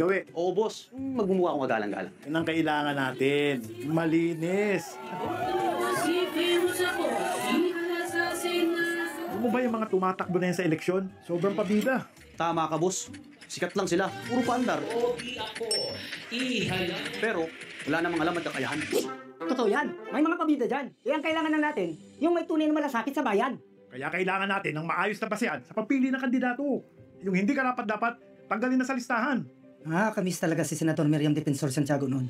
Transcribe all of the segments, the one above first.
gawi. Oo, boss. Magmumukha akong magalang-galang. Yun ang kailangan natin. Malinis. Alam mo ba yung mga tumatakbo na yan sa eleksyon? Sobrang pabida. Tama ka, boss. Sikat lang sila. Puro paandar. Pero, wala namang alam at kakayahan. Totoo yan. May mga pabida dyan. Ang kailangan na natin, yung may tunay na malasakit sa bayan. Kaya kailangan natin ng maayos na basehan sa pagpili ng kandidato. Yung hindi karapat-dapat, tanggalin na sa listahan. Kamiss talaga si Senador Miriam Defensor Santiago noon.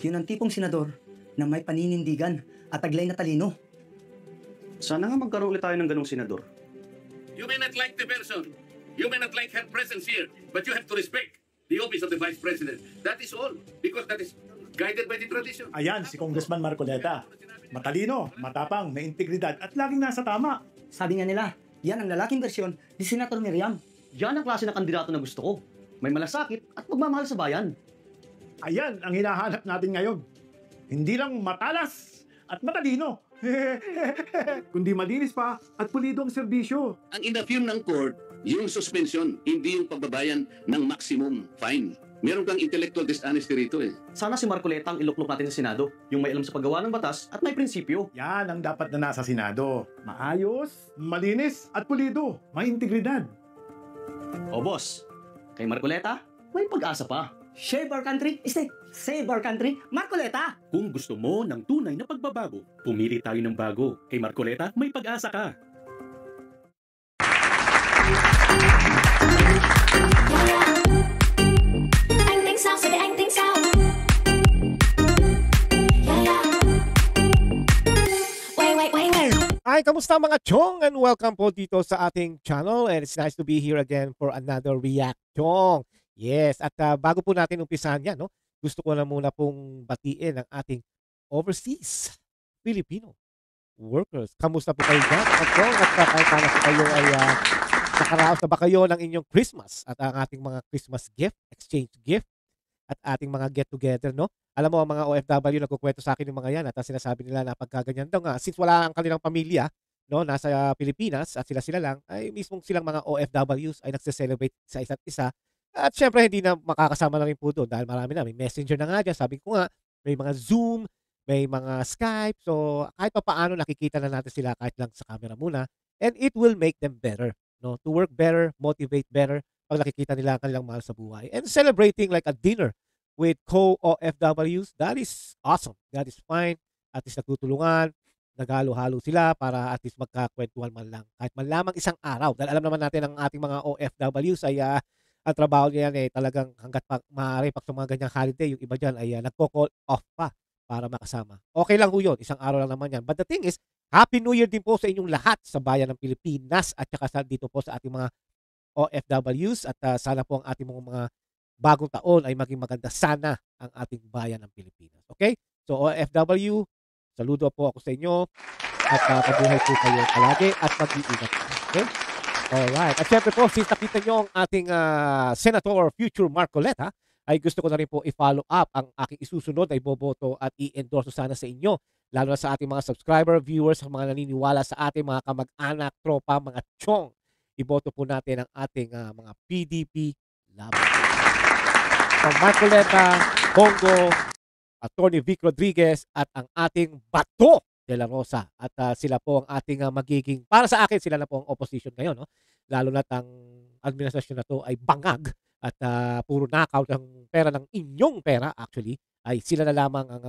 Yun ang tipong senador na may paninindigan at taglay na talino. Sana nga magkaroon ulit tayo ng ganong senador. You may not like the person. You may not like her presence here. But you have to respect the office of the Vice President. That is all. Because that is guided by the tradition. Ayan, si Congressman Marcoleta. Matalino, matapang, may integridad at laging nasa tama. Sabi nga nila, yan ang lalaking bersyon ni Senator Miriam. Yan ang klase ng kandidato na gusto ko. May malasakit at magmamahal sa bayan. Ayan ang hinahanap natin ngayon. Hindi lang matalas at matalino. Kundi malinis pa at pulido ang serbisyo. Ang inaffirm ng court, yung suspension, hindi yung pagbabayan ng maximum fine. Meron kang intellectual dishonesty rito eh. Sana si Marcoleta ang iluklok natin sa Senado, yung may alam sa paggawa ng batas at may prinsipyo. Yan ang dapat na nasa Senado. Maayos, malinis at pulido. May integridad. O boss, kay Marcoleta, may pag-asa pa. Save our country, save our country, Marcoleta! Kung gusto mo ng tunay na pagbabago, pumili tayo ng bago. Kay Marcoleta, may pag-asa ka. Hi, kamusta mga chong? And welcome po dito sa ating channel. And it's nice to be here again for another reaction. Yes, at bago po natin umpisahan yan, no, gusto ko na muna pong batiin ang ating overseas Filipino workers. Kamusta po kayo dyan? At kahit paano po kayo ay nakaraos na ba kayo ng inyong Christmas at ang ating mga Christmas gift, exchange gift at ating mga get-together, no? Alam mo, ang mga OFW nagkukwento sa akin yung mga yan at sinasabi nila na pagkaganyan daw nga, since wala ang kanilang pamilya, no, nasa Pilipinas at sila lang, ay mismong silang mga OFWs ay nagse-celebrate sa isa't isa. At syempre, hindi na makakasama na rin po doon dahil marami na. May messenger na nga dyan. Sabi ko nga, may mga Zoom, may mga Skype. So, kahit pa paano, nakikita na natin sila kahit lang sa camera muna. And it will make them better. No? To work better, motivate better pag nakikita nila ang kanilang mahal sa buhay. And celebrating like a dinner with co-OFWs, that is awesome. That is fine. At least nagtutulungan, naghalo-halo sila para at least magkakwentuhan man lang. Kahit man lamang isang araw. Dahil alam naman natin ang ating mga OFWs ay ang trabaho niya yan talagang hanggat maaari pag sa mga ganyang holiday, yung iba dyan ay nagko-call off pa para makasama. Okay lang ho yun, isang araw lang naman yan. But the thing is, Happy New Year din po sa inyong lahat sa bayan ng Pilipinas at saka dito po sa ating mga OFWs at sana po ang ating mga bagong taon ay maging maganda sana ang ating bayan ng Pilipinas. Okay? So OFW, saludo po ako sa inyo at mabuhay po kayo palagi at mag-iingat po. Okay? Alright. At syempre po, since nakita nyo ang ating Senator Future Marcoleta, ay gusto ko na rin po i-follow up ang aking isusunod ay boboto at i-endorse sana sa inyo. Lalo na sa ating mga subscriber, viewers, ang mga naniniwala sa ating mga kamag-anak, tropa, mga chong. Iboto po natin ang ating mga PDP laban. So, Marcoleta, Bongo, Atty. Vic Rodriguez at ang ating Bato de la Rosa. At sila po ang ating magiging, para sa akin, sila na po ang opposition ngayon. No? Lalo na't ang administrasyon na to ay bangag at puro nakaw ng pera ng inyong pera actually, ay sila na lamang ang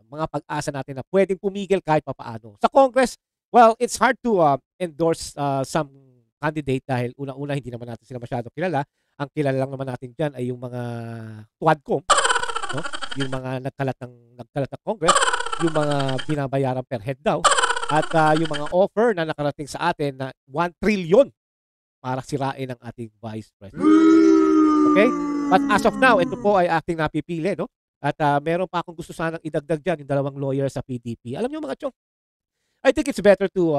mga pag-asa natin na pwedeng pumigil kahit papaano. Sa Congress, well, it's hard to endorse some candidate dahil una-una hindi naman natin sila masyado kilala. Ang kilala lang naman natin dyan ay yung mga tuwadcom, no? Yung mga nagkalat ng Congress, yung mga binabayaran per head daw, at yung mga offer na nakarating sa atin na 1 trillion para sirain ang ating Vice President. Okay? But as of now, ito po ay ating napipili, no? At meron pa akong gusto sanang idagdag dyan, yung dalawang lawyer sa PDP. Alam nyo mga chong, I think it's better to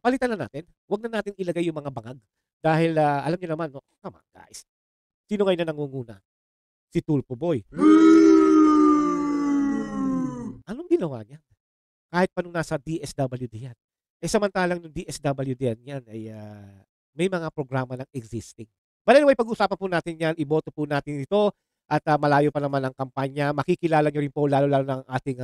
palitan na natin. Huwag na natin ilagay yung mga bangag. Dahil alam nyo naman, no? Come on guys. Sino ngayon na nangunguna? Si Tulfo Boy. Anong ginawa niya? Kahit pa nung nasa DSWD yan. Eh samantalang yung DSWD yan ay may mga programa ng existing. But anyway, pag-usapan po natin yan, iboto po natin ito at malayo pa naman ang kampanya. Makikilala nyo rin po lalo-lalo ng ating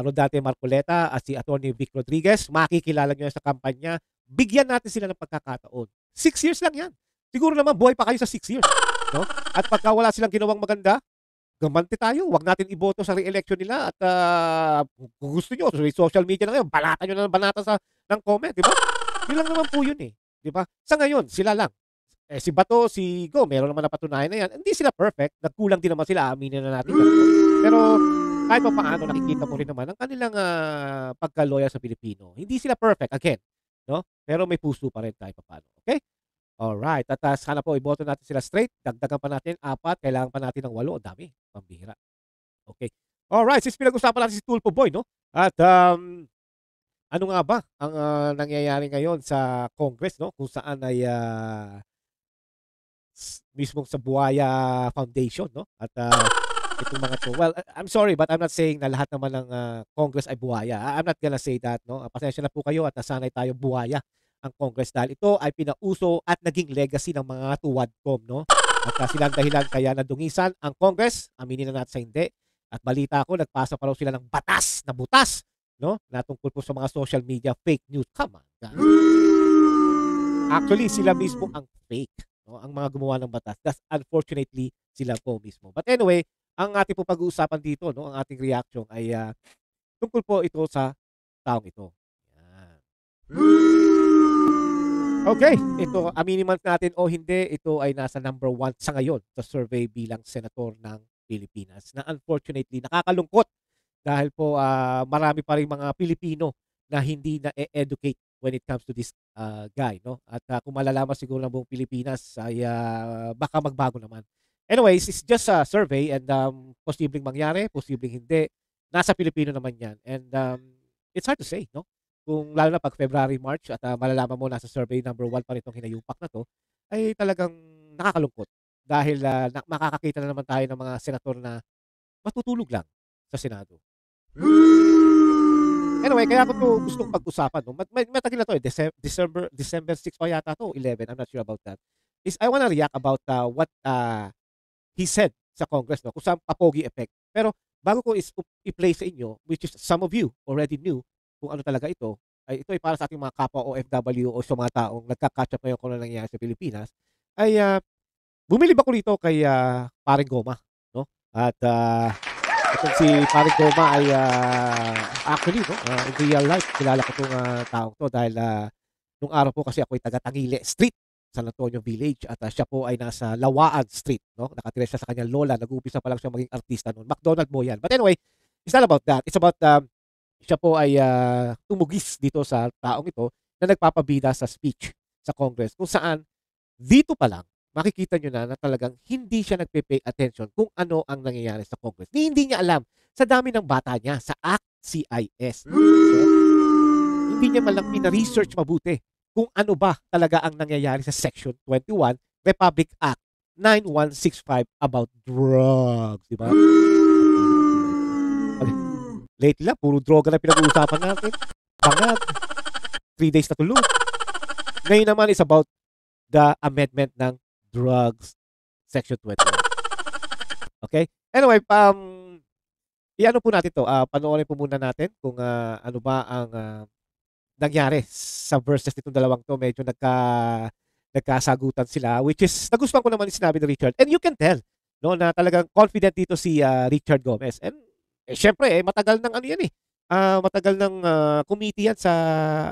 Rodante Marcoleta at si Atty. Vic Rodriguez. Makikilala nyo sa kampanya. Bigyan natin sila ng pagkakataon. 6 years lang yan. Siguro naman buhay pa kayo sa 6 years. No? At pagka wala silang ginawang maganda, gamante tayo. Huwag natin iboto sa re-election nila. At kung gusto nyo, sa social media na ngayon, balatan nyo na ng banata ng comment. Diba? Yun lang naman po yun eh. Diba? Sa ngayon, sila lang. Si Bato, si Go, meron naman napatunayan na yan. Hindi sila perfect. Nagkulang din naman sila. Aminin na natin. Pero kahit pa paano, nakikita mo rin naman ang kanilang pagka-loyal sa Pilipino. Hindi sila perfect. Again, no? Pero may puso pa rin kahit pa paano. Okay? Alright. At sana po, iboto natin sila straight. Dagdagan pa natin 4. Kailangan pa natin ng 8. O dami. Pambihira. Okay. Alright. Since pinag-usapan natin si Tulfo Boy, no? At ano nga ba ang nangyayari ngayon sa Congress, no? Kung saan ay mismong sa Buaya Foundation, no? At itong mga to. Well, I'm sorry but I'm not saying na lahat naman ng Congress ay buhaya. I'm not gonna say that, no? Pasensya na po kayo at nasanay tayo buhaya ang Congress dahil ito ay pinauso at naging legacy ng mga tuwadcom, no? At silang dahilan kaya nadungisan ang Congress. Aminin na natin sa hindi. At balita ko, nagpasa pa raw sila ng batas na butas, no? Na tungkol po sa mga social media fake news. Come on, guys. Actually, sila mismo ang fake, no? Ang mga gumawa ng batas. That's unfortunately sila po mismo. But anyway, ang ating po pag-uusapan dito, no, ang ating reaction ay tungkol po ito sa taong ito. Yan. Okay, ito, aminin man natin o hindi, ito ay nasa number 1 sa ngayon sa survey bilang senator ng Pilipinas. Na unfortunately, nakakalungkot dahil po marami pa rin mga Pilipino na hindi na-educate when it comes to this guy, no? At kung malalaman siguro ng buong Pilipinas ay baka magbago naman. Anyways, it's just a survey and posibleng mangyari, posibleng hindi. Nasa Pilipino naman yan. And it's hard to say, no? Kung lalo na pag February, March at malalaman mo nasa survey number 1 pa rin itong hinayupak na to, ay talagang nakakalungkot. Dahil makakakita na naman tayo ng mga senator na matutulog lang sa Senado. Anyway, kaya ko to gustong pag-usapan. No? Matagal na to eh. December 6 pa yata to, 11. I'm not sure about that. I want to react about what he said sa Congress, no? Kung saan papogi effect. Pero bago ko i-play sa inyo, which is some of you already knew kung ano talaga ito ay para sa ating mga kapwa OFW o sa mga taong nagka-catch up ngayon kung ano nangyayari sa Pilipinas, ay bumilib ako rito kay Paring Goma, no? At itong si Paring Goma ay actually, no, in real life, kilala ko itong taong to dahil nung araw po kasi ako ay taga-Tangile Street, San Antonio Village at siya po ay nasa Lawaan Street, no? Nakatira siya sa kanyang lola, nag-uumpisa pa lang siya maging artista noon. McDonald mo yan. But anyway, it's not about that. It's about siya po ay tumugis dito sa taong ito na nagpapabida sa speech sa Congress kung saan dito pa lang makikita nyo na talagang hindi siya nagpe-pay attention kung ano ang nangyayari sa Congress. Hindi niya alam sa dami ng bata niya sa ACT-CIS. So, hindi niya malang pina-research mabuti kung ano ba talaga ang nangyayari sa Section 21 Republic Act 9165 about drugs, di ba? Lately lang, puro droga na pinag-uusapan natin. Bangat. 3 days na tulog. Ngayon naman is about the amendment ng drugs Section 21. Okay? Anyway, i-ano po natin to. Panoorin po muna natin kung ano ba ang nangyari sa verses nitong dalawang to. Medyo nagkasagutan sila, which is, nagustuhan ko naman yung sinabi ni Richard. And you can tell, no, na talagang confident dito si Richard Gomez. And syempre, matagal ng ano yan eh. Matagal ng committee yan sa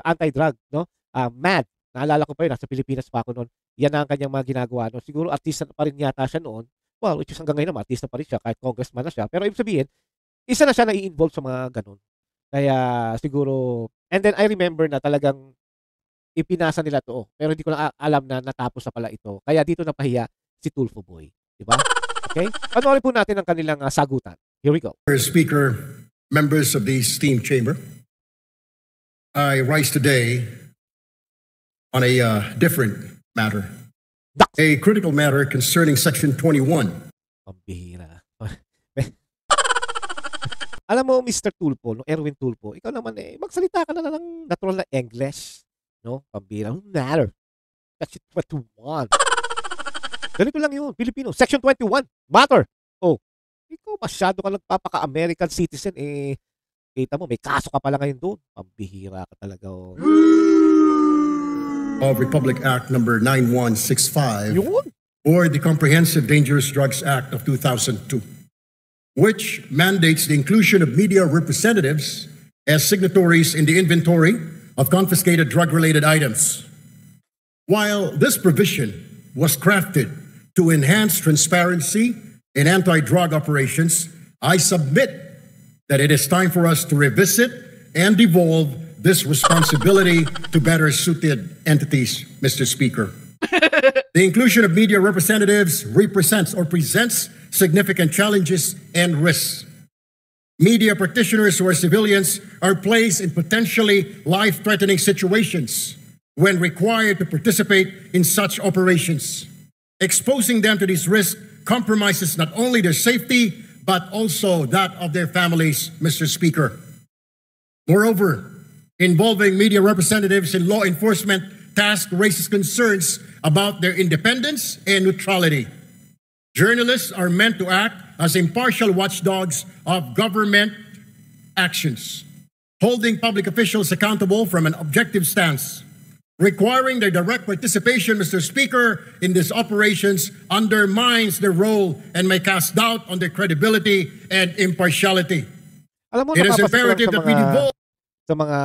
anti-drug, no? MAD. Naalala ko pa yun, nasa Pilipinas pa ako noon. Yan ang kanyang mga ginagawa. No? Siguro artista pa rin yata siya noon. Well, which is hanggang ngayon naman, artista pa rin siya, kahit congressman na siya. Pero ibig sabihin, isa na siya na i-involve sa mga ganun. Kaya siguro, and then I remember na talagang ipinasa nila to. Pero hindi ko na alam na natapos na pala ito. Kaya dito napahiya si Tulfo Boy. Diba? Okay? Panoorin po natin ang kanilang sagutan. Here we go. Mr. Speaker, members of the esteemed chamber, I rise today on a different matter. A critical matter concerning Section 21. Pambihira. Alam mo, Mr. Tulfo, no, Erwin Tulfo, ikaw naman magsalita ka na ng natural na English. No? Pambihira. No matter. Section 21. Ganito lang yun, Pilipino. Section 21, matter. Oh, ikaw masyado ka nagpapaka-American citizen. Kita mo, may kaso ka pala ngayon doon. Pambihira ka talaga. Oh. Of Republic Act number 9165 Yun. or the Comprehensive Dangerous Drugs Act of 2002, which mandates the inclusion of media representatives as signatories in the inventory of confiscated drug-related items. While this provision was crafted to enhance transparency in anti-drug operations, I submit that it is time for us to revisit and devolve this responsibility to better suited entities, Mr. Speaker. The inclusion of media representatives represents or presents significant challenges and risks. Media practitioners who are civilians are placed in potentially life-threatening situations when required to participate in such operations. Exposing them to these risks compromises not only their safety, but also that of their families, Mr. Speaker. Moreover, involving media representatives in law enforcement task raises concerns about their independence and neutrality. Journalists are meant to act as impartial watchdogs of government actions, holding public officials accountable from an objective stance. Requiring their direct participation, Mr. Speaker, in these operations undermines their role and may cast doubt on their credibility and impartiality. Alam mo, It is napapansin ko lang imperative that we devolve sa mga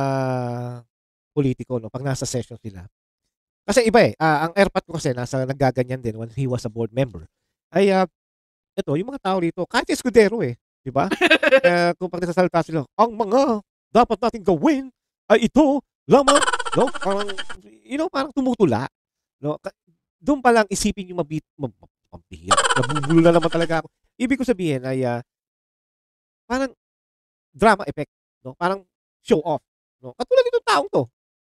politiko, no, pag nasa session sila. Kasi iba ang airpat ko kasi naggaganyan din when he was a board member. Ay, ito, yung mga tao dito, kahit Escudero di ba? Kung pag nasasalita sila, ang mga dapat natin gawin ay ito lamang, no? Parang, parang tumutula. No? Doon pa lang isipin yung mabihira. Nabubulo na naman talaga ako. Ibig ko sabihin ay, parang drama effect, no? Parang show off, no? Katulad itong taong to.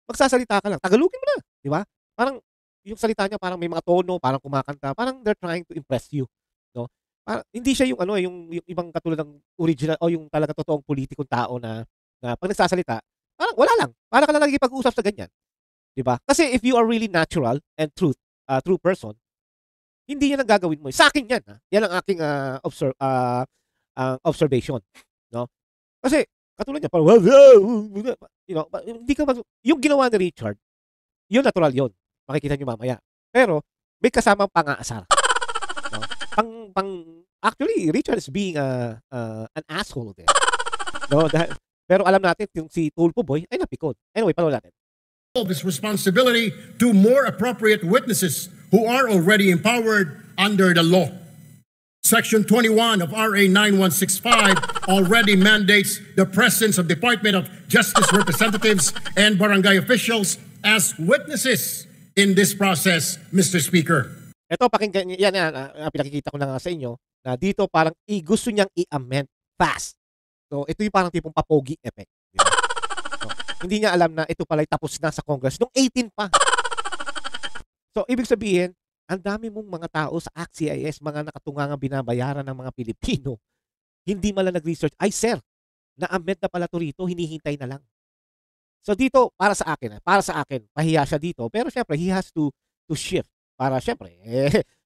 Magsasalita ka lang, tagalogin mo na, di ba? Parang yung salita niya parang may mga tono, parang kumakanta, parang they're trying to impress you, no? Parang hindi siya yung yung ibang katulad ng original o yung talaga totoong politikong tao na pag nagsasalita, parang wala lang. Para ka lang nagkipag-usap sa ganyan. Di ba? Kasi if you are really natural and true person, hindi yan ang gagawin mo. Sa akin yan, Yan ang aking observation, no? Kasi katulad niya, parang, hindi ka yung ginawa ni Richard, yun natural yun. Makikita niyo mamaya. Pero, may kasamang pang-aasar. No? Actually, Richard is being an asshole there. No? Pero alam natin, yung si Tulpo Boy ay napikon. Anyway, panood natin. this responsibility to more appropriate witnesses who are already empowered under the law. Section 21 of RA 9165 already mandates the presence of Department of Justice representatives and barangay officials as witnesses in this process, Mr. Speaker. Ito, pakinggan yan, pinakikita ko na nga sa inyo, na dito parang gusto niyang i-amend fast. So, ito yung parang tipong papogi effect. Diba? So, hindi niya alam na ito pala tapos na sa Congress noong 18 pa. So, ibig sabihin, ang dami mong mga tao sa ACT-CIS, mga nakatungangang binabayaran ng mga Pilipino, hindi man lang nag-research, ay sir, na-amend na pala to rito, hinihintay na lang. So dito, para sa akin, pahiya siya dito, pero syempre, he has to shift. Para syempre,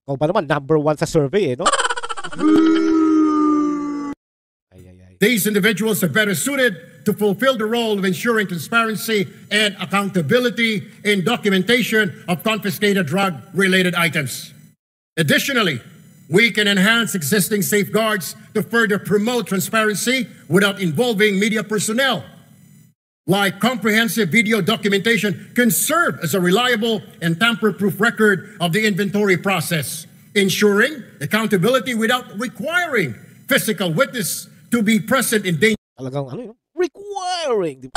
kung ba naman, number 1 sa survey, no? These individuals are better suited to fulfill the role of ensuring transparency and accountability in documentation of confiscated drug-related items. Additionally, we can enhance existing safeguards to further promote transparency without involving media personnel. Like comprehensive video documentation can serve as a reliable and tamper-proof record of the inventory process, ensuring accountability without requiring physical witness to be present in danger. Talagang requiring.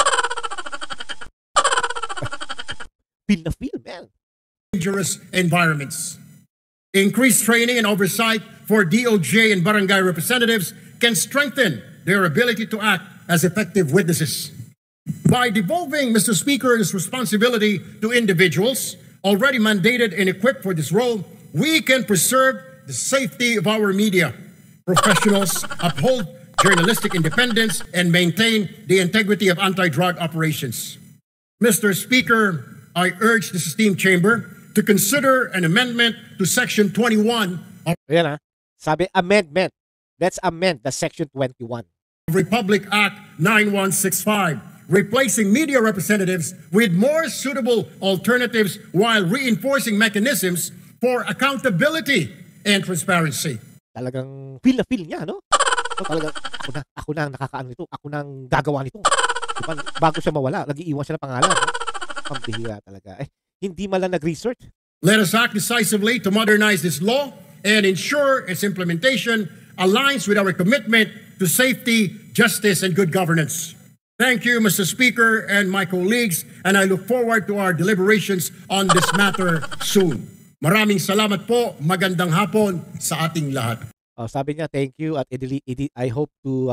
Feel na feel, man. Dangerous environments. Increased training and oversight for DOJ and barangay representatives can strengthen their ability to act as effective witnesses. By devolving, Mr. Speaker, this responsibility to individuals already mandated and equipped for this role, we can preserve the safety of our media. Professionals uphold journalistic independence and maintain the integrity of anti-drug operations. Mr. Speaker, I urge this esteemed chamber to consider an amendment to Section 21 of Ayan sabi amendment. Let's amend the Section 21. Republic Act 9165, replacing media representatives with more suitable alternatives while reinforcing mechanisms for accountability and transparency. Talagang feel na feel niya, no? So, talagang ako na ang nakakaano nito, ako na ang gagawa nito. Diba? Bago siya mawala, nag-iiwan siya ng pangalan. No? Pambihira talaga. Hindi man lang nag-research. Let us act decisively to modernize this law and ensure its implementation aligns with our commitment to safety, justice, and good governance. Thank you, Mr. Speaker and my colleagues, and I look forward to our deliberations on this matter soon. Maraming salamat po, magandang hapon sa ating lahat. Sabi niya, thank you at I hope to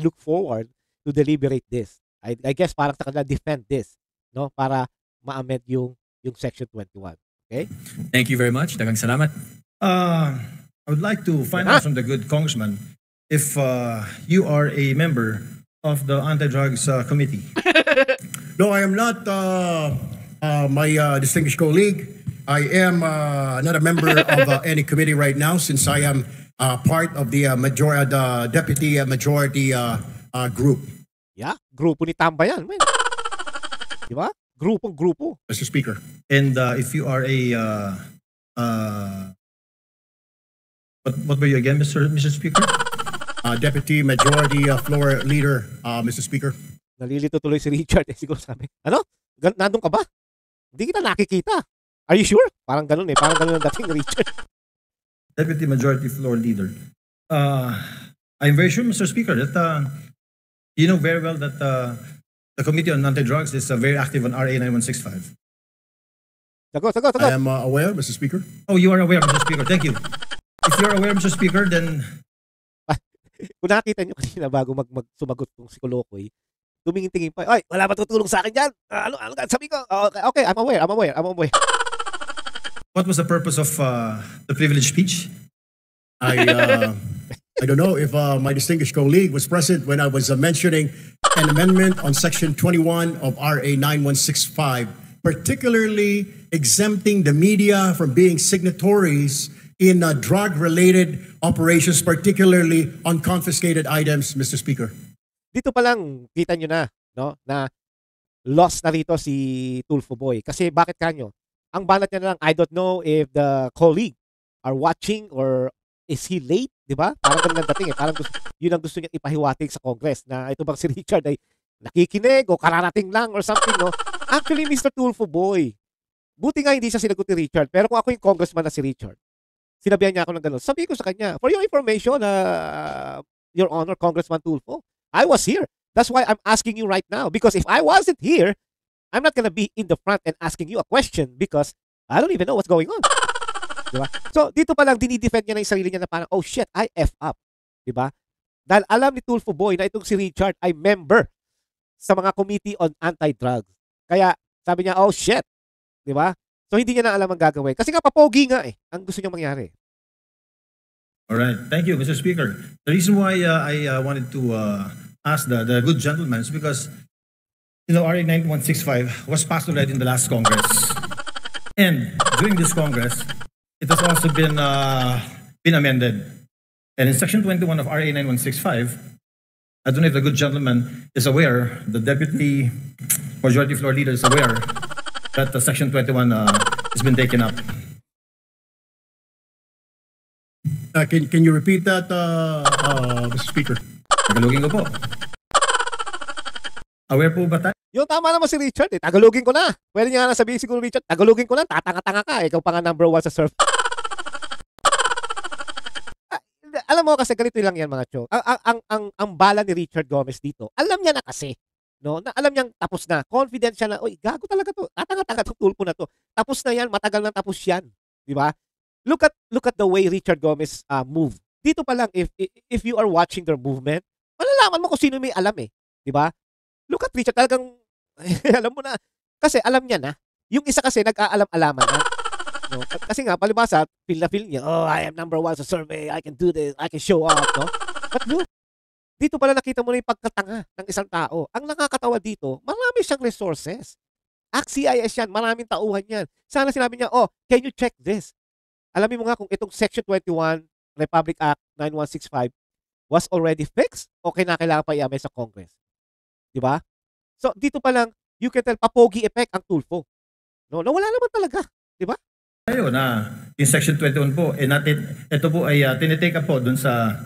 look forward to deliberate this. I guess parang sa kanila defend this, no? Para ma-amend yung Section 21. Okay? Thank you very much. Dagang salamat. I would like to find out from the good congressman if you are a member of the Anti-Drugs Committee. No, I am not, my distinguished colleague. I am not a member of any committee right now since I am part of the deputy majority group. Yeah, grupo ni Tamba yan. Man. Di ba? Grupong-grupo. Mr. Speaker. And if you are a what were you again, Mr. Speaker? Deputy Majority Floor Leader, Mr. Speaker. Nalilito tuloy si Richard. Siguro sabi, ano? Nandun ka ba? Hindi kita nakikita. Are you sure? Parang ganun Parang ganun ang dating Richard. Deputy Majority Floor Leader. I'm very sure, Mr. Speaker, that you know very well that the Committee on Anti-Drugs is very active on RA 9165. Sagot. I am aware, Mr. Speaker. Oh, you are aware, Mr. Speaker. Thank you. If you are aware, Mr. Speaker, then... Kung nakita nyo kanina bago sumagot tong si Kolokoy, tumingin-tingin pa, ay, wala ba tutulong sa akin dyan? Ano, sabi ko, okay, I'm aware. What was the purpose of the privileged speech? I don't know if my distinguished colleague was present when I was mentioning an amendment on Section 21 of RA 9165, particularly exempting the media from being signatories in drug-related operations, particularly on confiscated items, Mr. Speaker. Dito pa lang, kita nyo na, no, na lost na rito si Tulfo Boy. Kasi bakit kanyo? Ang banat niya na lang, I don't know if the colleague are watching or is he late, di ba? Parang ganun ang dating Parang yun ang gusto niya ipahiwatig sa Congress na ito bang si Richard ay nakikinig o kararating lang or something, no? Actually, Mr. Tulfo Boy, buti nga hindi siya sinagot ni Richard. Pero kung ako yung congressman na si Richard, sinabihan niya ako ng gano'n. Sabi ko sa kanya, for your information, Your Honor, Congressman Tulfo, I was here. That's why I'm asking you right now. Because if I wasn't here, I'm not gonna be in the front and asking you a question because I don't even know what's going on. Diba? So, dito pa lang, dinidefend niya na yung sarili niya na parang, oh shit, I F up. Diba? Dahil alam ni Tulfo Boy na itong si Richard ay member sa mga committee on anti-drugs. Kaya, sabi niya, oh shit. Diba? So, hindi niya na alam ang gagawin. Kasi nga, papogi nga ang gusto niya mangyari. All right. Thank you, Mr. Speaker. The reason why I wanted to ask the good gentleman is because, you know, RA 9165 was passed already in the last Congress. And during this Congress, it has also been amended. And in Section 21 of RA 9165, I don't know if the good gentleman is aware, the Deputy Majority Floor Leader is aware that Section 21 has been taken up. Can you repeat that, Mr. Speaker? Tagalogin ko po. Aware po ba tayo? Yung tama naman si Richard Tagalogin ko na. Pwede niya nga sabihin siguro Richard, Tagalogin ko na, tatanga-tanga ka. Ikaw pa nga number 1 sa surf. Alam mo kasi ganito lang yan mga cho. Ang bala ni Richard Gomez dito, alam niya na kasi. No? Na alam niyang tapos na. Confident siya na, oy, gago talaga to. Tatanga-tanga tong Tulfo na to. Tapos na yan, matagal na tapos yan. Di ba? Look at the way Richard Gomez move. Dito pa lang, if you are watching their movement, malalaman mo kung sino may alam Di ba? Look at Richard, talagang, alam mo na. Kasi alam niya na. Yung isa kasi nag-aalam-alaman na. No? Kasi nga, palibasa, feel niya, oh, I am number 1 sa survey, I can do this, I can show up, no? But look, dito pala nakita mo na yung pagkatanga ng isang tao. Ang nakakatawa dito, marami siyang resources. ACT-CIS yan. Maraming tauhan yan. Sana sinabi niya, oh, can you check this? Alamin mo nga kung itong Section 21 Republic Act 9165 was already fixed o kailangan pa i-amend sa Congress. Di ba? So, dito pa lang, you can tell, papogi effect ang Tulfo. No, nawala naman talaga. Di ba? Ayun na, yung Section 21 po, ito po ay tinitake up po dun sa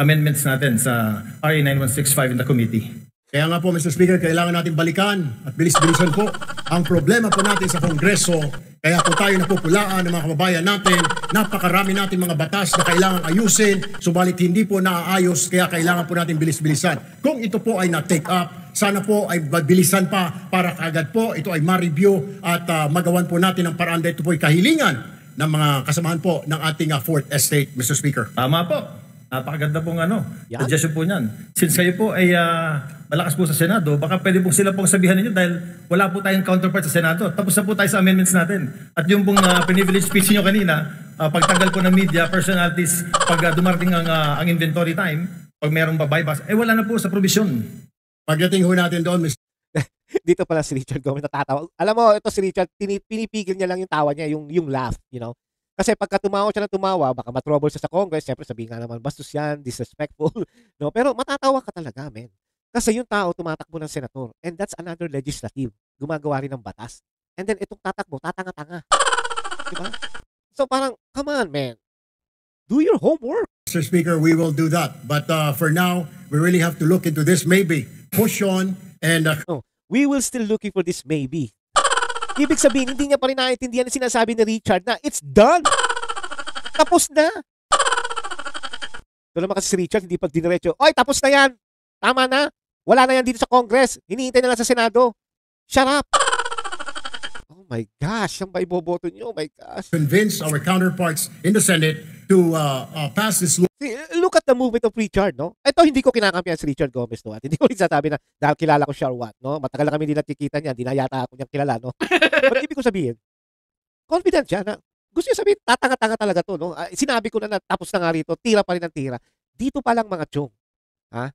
amendments natin sa RA 9165 in the committee. Kaya nga po, Mr. Speaker, kailangan natin balikan at bilis-bilisan po ang problema po natin sa Kongreso. Kaya po tayo napupulaan ng mga kababayan natin. Napakarami natin mga batas na kailangan ayusin, subalit hindi po naaayos, kaya kailangan po natin bilis-bilisan. Kung ito po ay na-take up, sana po ay bilisan pa para kaagad po ito ay ma-review at magawan po natin ang paraan dahil ito po ay kahilingan ng mga kasamahan po ng ating Fourth Estate, Mr. Speaker. Tama po. Napakaganda pong Yan. suggestion po niyan. Since kayo po ay malakas po sa Senado, baka pwede pong sila pong sabihan ninyo dahil wala po tayong counterpart sa Senado. Tapos na po tayo sa amendments natin. At yung pong privilege speech niyo kanina, pagtanggal po ng media, personalities, pag dumarating ang inventory time, pag merong babaybas, wala na po sa provision. Pagdating ho natin doon, Mr. Dito pala si Richard Gomez natatawa. Alam mo, ito si Richard, pinipigil niya lang yung tawa niya, yung laugh, you know. Kasi pagka tumawa siya ng tumawa, baka matrouble siya sa Congress, siyempre sabihin nga naman, bastos yan, disrespectful. No? Pero matatawa ka talaga, men. Kasi yung tao tumatakbo ng senator. And that's another legislative. Gumagawa rin ng batas. And then itong tatakbo, tatanga-tanga. Diba? So parang, come on, man. Do your homework. Mr. Speaker, we will do that. But for now, we really have to look into this, maybe push on and... We will still looking for this maybe. Ibig sabihin, hindi niya pa rin naiintindihan yung sinasabi ni Richard na it's done. Tapos na. Ito naman kasi si Richard, hindi pag diniretso, oy, tapos na yan. Tama na. Wala na yan dito sa Congress. Hinihintay na lang sa Senado. Shut up. Oh my gosh, yan ba iboboto niyo? Oh my gosh. convince our counterparts in the Senate to pass this law. See, look at the movement of Richard, no? Ito, hindi ko kinakampihan si Richard Gomez, no? At hindi ko rin sasabi na dahil kilala ko siya or what, no? Matagal na kami hindi nakikita niya, hindi na yata ako niyang kilala, no? But ibig ko sabihin, confident siya na gusto niya sabihin, tatanga-tanga talaga to, no? Sinabi ko na tapos na nga rito, tira pa rin ang tira. Dito pa lang mga chong. Ha?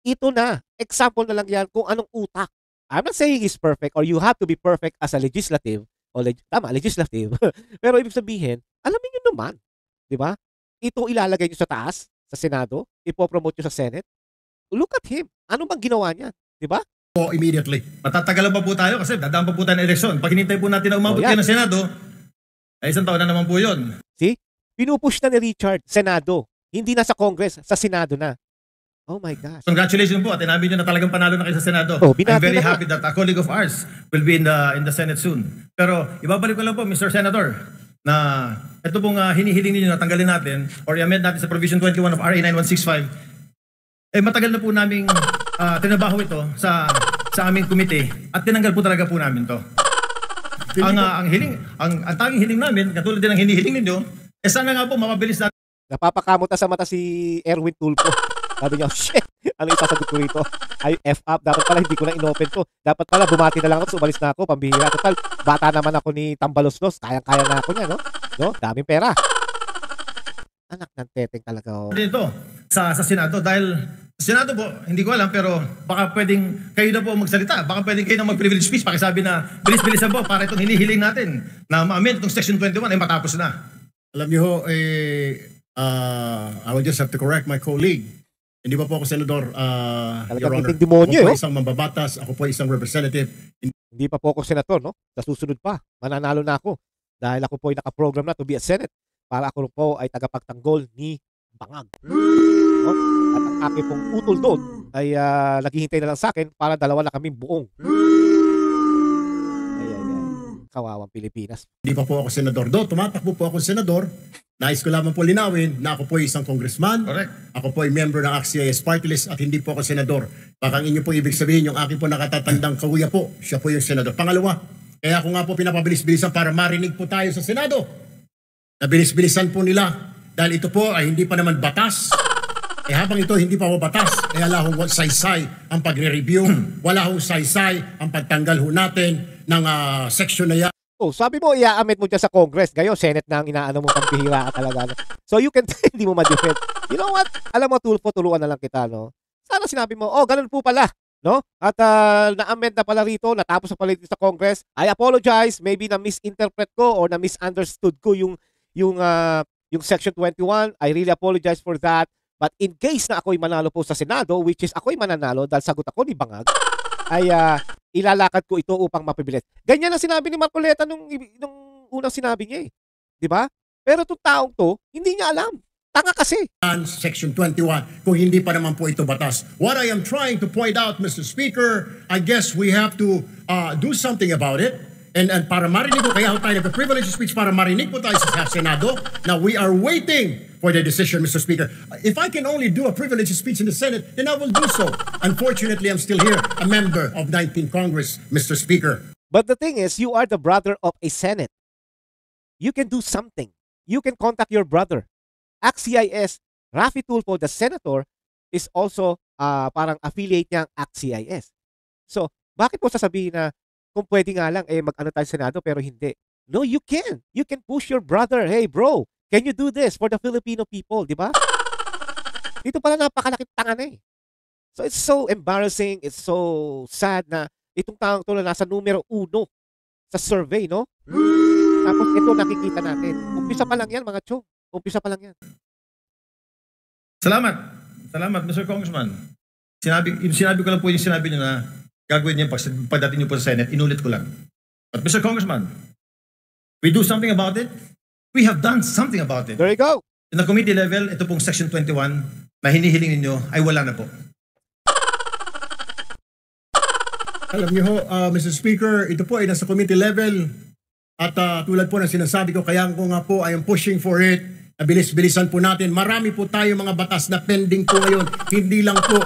Ito na. Example na lang yan kung anong utak. I'm not saying he's perfect or you have to be perfect as a legislative o legislative. Pero ibig sabihin, alamin nyo naman. Di ba? Ito ilalagay nyo sa taas, sa Senado, ipopromote nyo sa Senate. Look at him. Ano bang ginawa niya? Di ba? Immediately. Matatagalan pa po tayo kasi dadaan pa po tayo ng eleksyon. Pag hinintay po natin na umabot kayo ng Senado, ay isang taon na naman po yun. See? Pinupush na ni Richard, Senado. Hindi na sa Congress, sa Senado na. Oh my gosh. Congratulations po at inamin nyo na talagang panalo na kayo sa Senado. I'm very happy that a colleague of ours will be in the Senate soon. Pero ibabalik ko lang po, Mr. Senator, na ito pong hinihiling ninyo na tanggalin natin or i-amend natin sa Provision 21 of RA 9165, matagal na po naming tinabaho ito sa aming komite at tinanggal po talaga po namin to. Ang tanging hiling namin, katulad din ng hinihiling ninyo, sana nga po mapabilis natin. Napapakamot na sa mata si Erwin Tulfo. Sabi niya, shit, ano yung sasagot ko rito? Ay, F up. Dapat pala hindi ko na inopen to. Dapat pala bumati na lang ako, umalis na ako, pambihira. Total, bata naman ako ni Tambaloslos. Kayang-kaya na ako niya, no? No? Daming pera. Anak ng teteng talaga. Oh. Dito, sa Senado, dahil sa Senado po, hindi ko alam, pero baka pwedeng kayo na po magsalita. Baka pwedeng kayo na mag-privilege speech. Pakisabi na, bilis-bilisan po para itong hinihiling natin na ma-amend itong Section 21 ay matapos na. Alam niyo ho, I will just have to correct my colleague. Hindi ba po ako senador, Your Honor? Demonyo, ako po isang mambabatas, ako po isang representative. Hindi pa po ako senator, no? Sa susunod pa, mananalo na ako. Dahil ako po ay nakaprogram na to be a Senate para ako po ay tagapagtanggol ni Bangag. No? At ang aking pong utol doon ay naghihintay na lang sa akin para dalawa na kaming buong. Ay. Kawawang Pilipinas. Hindi pa po ako senador. Tumatakbo po ako senador. Nais ko lamang po linawin na ako po ay isang congressman. Correct. Ako po ay member ng ACT-CIS party list at hindi po ako senador. Baka ang inyo po ibig sabihin, yung aking po nakatatandang kahuya po, siya po yung senador. Pangalawa, kaya ako nga po pinapabilis-bilisan para marinig po tayo sa Senado. Nabilis-bilisan po nila dahil ito po ay hindi pa naman batas. Habang ito hindi pa po batas, wala hong saysay ang pagre-review, wala hong saysay ang pagtanggal ho natin ng section na yan. Oh, sabi mo, i-amend mo dyan sa Congress. Ngayon, Senate na ang inaano mo, pambihira ka talaga. No? So, you can, hindi mo ma-defend. You know what? Alam mo, Tulfo, tuluan na lang kita, no? Sana sinabi mo, oh, ganun po pala. No? At na-amend na pala rito, natapos na pala dito sa Congress. I apologize, maybe na-misinterpret ko or na-misunderstood ko yung Section 21. I really apologize for that. But in case na ako'y manalo po sa Senado, which is ako'y mananalo dahil sagot ako ni Bangag, ay ilalakad ko ito upang mapibilis. Ganyan ang sinabi ni Marcoleta nung unang sinabi niya eh. Di ba? Pero itong taong to, hindi niya alam. Tanga kasi. Section 21, kung hindi pa naman po ito batas. What I am trying to point out, Mr. Speaker, I guess we have to do something about it. And para marinig ko, kaya tayo nag-privilege speech para marinig po tayo sa Senado. Now, we are waiting for the decision, Mr. Speaker. If I can only do a privilege speech in the Senate, then I will do so. Unfortunately, I'm still here, a member of 19th Congress, Mr. Speaker. But the thing is, you are the brother of a Senate. You can do something. You can contact your brother. ACT-CIS, Raffy Tulfo, the senator, is also parang affiliate niya ang ACT-CIS. So, bakit mo sasabihin na kung pwede nga lang, mag-ano tayo sa Senado pero hindi? No, you can. You can push your brother. Hey, bro, can you do this for the Filipino people? Di ba? Dito pala napakalaking tanga na eh. So, it's so embarrassing. It's so sad na itong taong to na nasa numero 1 sa survey, no? Tapos ito nakikita natin. Umpisa pa lang yan, mga chong. Umpisa pa lang yan. Salamat. Salamat, Mr. Congressman. Sinabi ko lang po yung sinabi niyo na gagawin niyo pagdating niyo po sa Senate. Inulit ko lang. But Mr. Congressman, we do something about it. We have done something about it. There you go. In the committee level, ito pong Section 21 na hinihiling ninyo ay wala na po. Alam niyo ho, Mr. Speaker, ito po ay nasa committee level. At tulad po ng sinasabi ko, kaya ko nga po, I am pushing for it. Bilis-bilisan po natin. Marami po tayo mga batas na pending po ngayon. Hindi lang po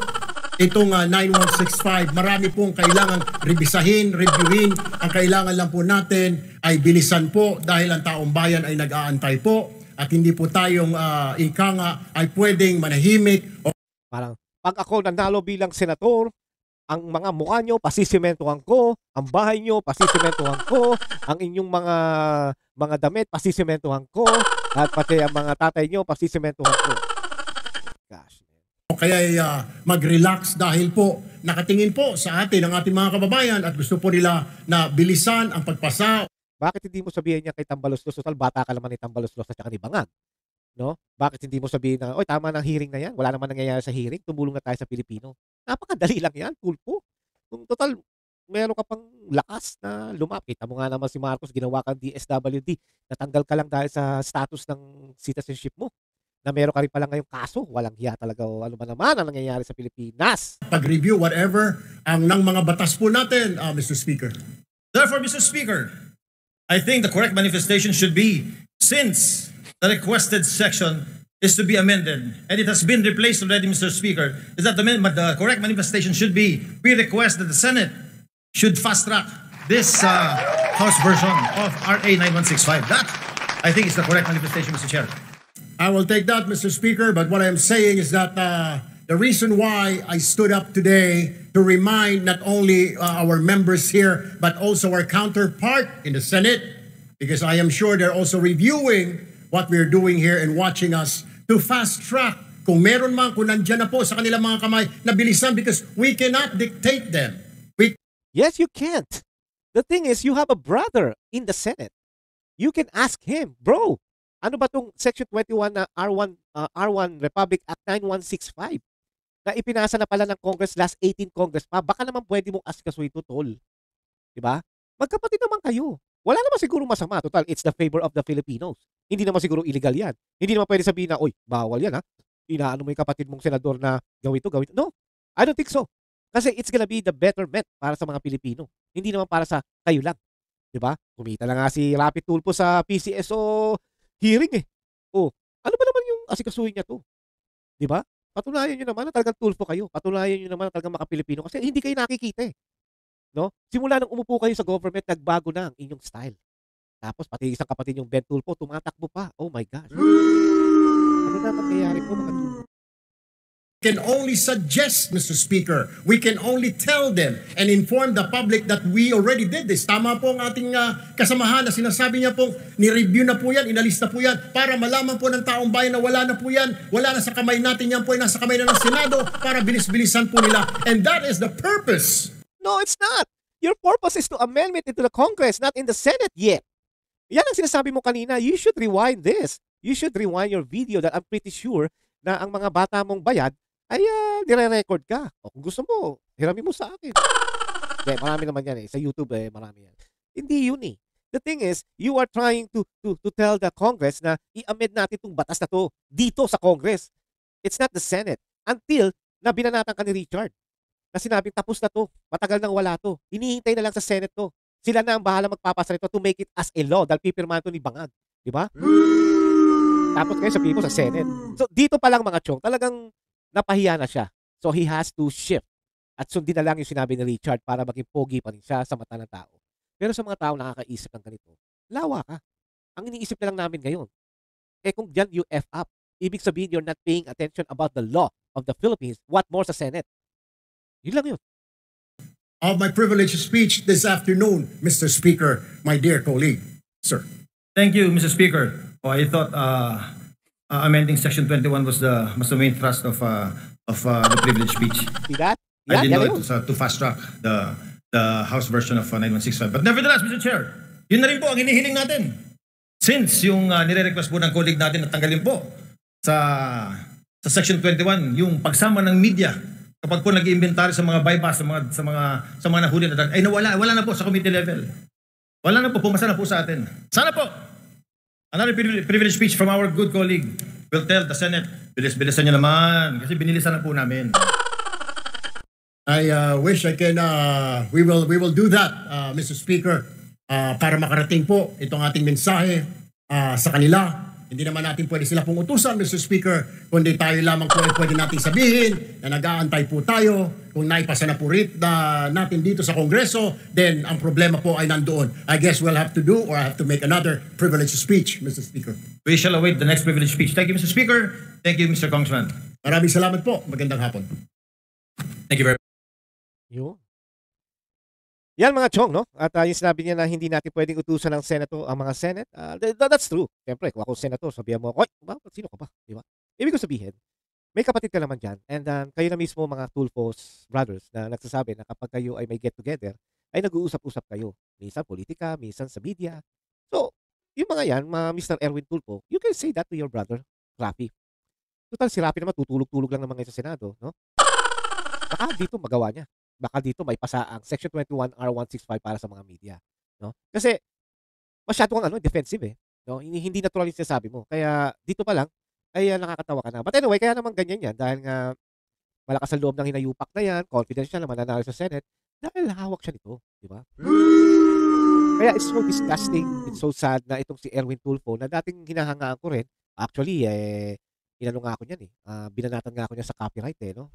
itong 9165. Marami pong kailangan revisahin, reviewin. Ang kailangan lang po natin ay bilisan po dahil ang taong bayan ay nag-aantay po. At hindi po tayong ika nga ay pwedeng manahimik. Parang, pag ako nanalo bilang senator, ang mga mukha nyo, pasisimentohan ko. Ang bahay nyo, pasisimentohan ko. Ang inyong mga damit, pasisimentohan ko. At pati ang mga tatay nyo, pasisimentohan ko. Gosh. Kaya mag-relax dahil po nakatingin po sa atin ang ating mga kababayan at gusto po nila na bilisan ang pagpasa. Bakit hindi mo sabihin niya kay Tambaloslos? Total, bata ka naman ni Tambaloslos at saka ni Bangag. No? Bakit hindi mo sabihin na, oy, tama ng hearing na yan. Wala naman nangyayari sa hearing. Tumulong na tayo sa Pilipino. Napakadali lang yan, Tulfo. Kung total, meron ka pang lakas na lumapit. Kita mo nga naman si Marcos, ginawa kang DSWD. Natanggal ka lang dahil sa status ng citizenship mo. Na meron ka rin pala ngayong kaso. Walang hiya talaga o ano man naman ang nangyayari sa Pilipinas. Pag-review, whatever, ang ng mga batas po natin, Mr. Speaker. Therefore, Mr. Speaker, I think the correct manifestation should be, since the requested section is to be amended, and it has been replaced already, Mr. Speaker, is that the correct manifestation should be, we request that the Senate should fast-track this House version of RA 9165. That, I think, is the correct manifestation, Mr. Chair. I will take that, Mr. Speaker, but what I'm saying is that the reason why I stood up today to remind not only our members here, but also our counterpart in the Senate, because I am sure they're also reviewing what we're doing here and watching us to fast track. Kung meron man, kung nandyan na po sa kanilang mga kamay, na bilisan because we cannot dictate them. Yes, you can't. The thing is, you have a brother in the Senate. You can ask him, bro, ano ba tong Section 21 na R1 Republic Act 9165 na ipinasa na pala ng Congress last 18 Congress pa? Baka naman pwede mong askasuhin ito, tol. Diba? Magkapatid naman kayo. Wala naman siguro masama. Total, it's the favor of the Filipinos. Hindi naman siguro illegal yan. Hindi naman pwede sabihin na, oy, bawal yan ha. Inaano mo yung kapatid mong senador na gawin ito. No, I don't think so. Kasi it's gonna be the betterment para sa mga Pilipino. Hindi naman para sa kayo lang. Diba? Kumita lang nga si Raffy Tulfo sa PCSO hearing eh. Oh, ano ba naman yung asikasuhin niya to? Diba? Patunayan nyo naman na talagang Tulfo kayo. Patunayan nyo naman na talagang mga Pilipino kasi hindi kayo nakikita eh. No? Simula nang umupo kayo sa government, nagbago na ang inyong style. Tapos pati isang kapatid yung Ben Tulfo, tumatakbo pa. Oh my gosh. Ano na mangyayari po mga Tulfo? can only suggest, Mr. Speaker. We can only tell them and inform the public that we already did this. Tama po ang ating kasamahan na sinasabi niya pong ni-review na po yan, inalis na po yan, para malaman po ng taong bayan na wala na po yan, wala na sa kamay natin yan po, ay nasa kamay na ng Senado para bilis-bilisan po nila. And that is the purpose. No, it's not. Your purpose is to amend it into the Congress, not in the Senate yet. Yan ang sinasabi mo kanina. You should rewind this. You should rewind your video that I'm pretty sure na ang mga bata mong bayad ay nire-record ka. O kung gusto mo, hiramin mo sa akin. Marami naman yan eh. Sa YouTube marami yan. Hindi yun eh. The thing is, you are trying to tell the Congress na i-amend natin itong batas na to dito sa Congress. It's not the Senate. Until na binanatan ka ni Richard. Na sinabing tapos na to. Matagal nang wala to. Hinihintay na lang sa Senate to. Sila na ang bahala magpapasa nito to make it as a law dahil pipirmahan to ni Bangag. Diba? Tapos kayo sabihin mo sa Senate. So, dito pa lang mga chong, talagang napahiya na siya. So, he has to shift. At sundin na lang yung sinabi ni Richard para maging pogi pa rin siya sa mata ng tao. Pero sa mga tao nakakaisip ng ganito, lawa ka. Ang iniisip na lang namin ngayon, kung dyan you F up, ibig sabihin you're not paying attention about the law of the Philippines, what more sa Senate? Yun lang yun. Of my privileged speech this afternoon, Mr. Speaker, my dear colleague. Sir. Thank you, Mr. Speaker. Oh, I thought amending Section 21 was the main thrust of the privilege speech. See that? I didn't know it was to fast track the House version of 9165. But nevertheless, Mr. Chair, yun na rin po ang hinihiling natin. Since yung nire-request po ng colleague natin na tanggalin po sa Section 21, yung pagsama ng media kapag po nag-iinventory sa mga bypass, sa mga nahuli na ay wala na po sa committee level. Wala na po, pumasa na po sa atin. Sana po, another privilege speech from our good colleague will tell the Senate, bilis-bilisan nyo naman, kasi binilisan na po namin. I wish I can, we will do that, Mr. Speaker, para makarating po itong ating mensahe sa kanila. Hindi naman natin pwede sila pong utusan, Mr. Speaker, kundi tayo lamang po ay pwede natin sabihin na nag-aantay po tayo. Kung naipasa na po natin dito sa Kongreso, then ang problema po ay nandoon. I guess we'll have to do or I have to make another privilege speech, Mr. Speaker. We shall await the next privilege speech. Thank you, Mr. Speaker. Thank you, Mr. Congressman. Maraming salamat po. Magandang hapon. Thank you very much. Yun. Yan mga chong, no? At yung sinabi niya na hindi natin pwedeng utusan ng Senato ang mga Senate, that's true. Siyempre, kung ako Senator, sabihan mo, oy, sino ka ba? Di ba? Ibig ko sabihin, may kapatid ka naman dyan, and kayo na mismo mga Tulfos brothers na nagsasabi na kapag kayo ay may get together, ay nag-uusap-usap kayo. Minsan politika, minsan sa media. So, yung mga yan, Mr. Erwin Tulfo, you can say that to your brother, Rafi. Total, si Rafi naman, tutulog-tulog lang naman ngayon sa Senado, no? Baka dito magawa niya. Baka dito may pasa ang Section 21 R165 para sa mga media, no? Kasi masyado kang defensive eh, no? Hindi natural yung sinasabi mo. Kaya dito pa lang ay nakakatawa ka na. But anyway, kaya naman ganyan yan dahil nga malakas ang loob ng hinayupak na yan, confident siya na mananalo sa Senate dahil hawak siya nito, di ba? Kaya it's so disgusting, it's so sad na itong si Erwin Tulfo na dating hinahangaan ko rin. Actually, inano nga ako niyan eh. Binanatan nga ako niya sa copyright eh, no?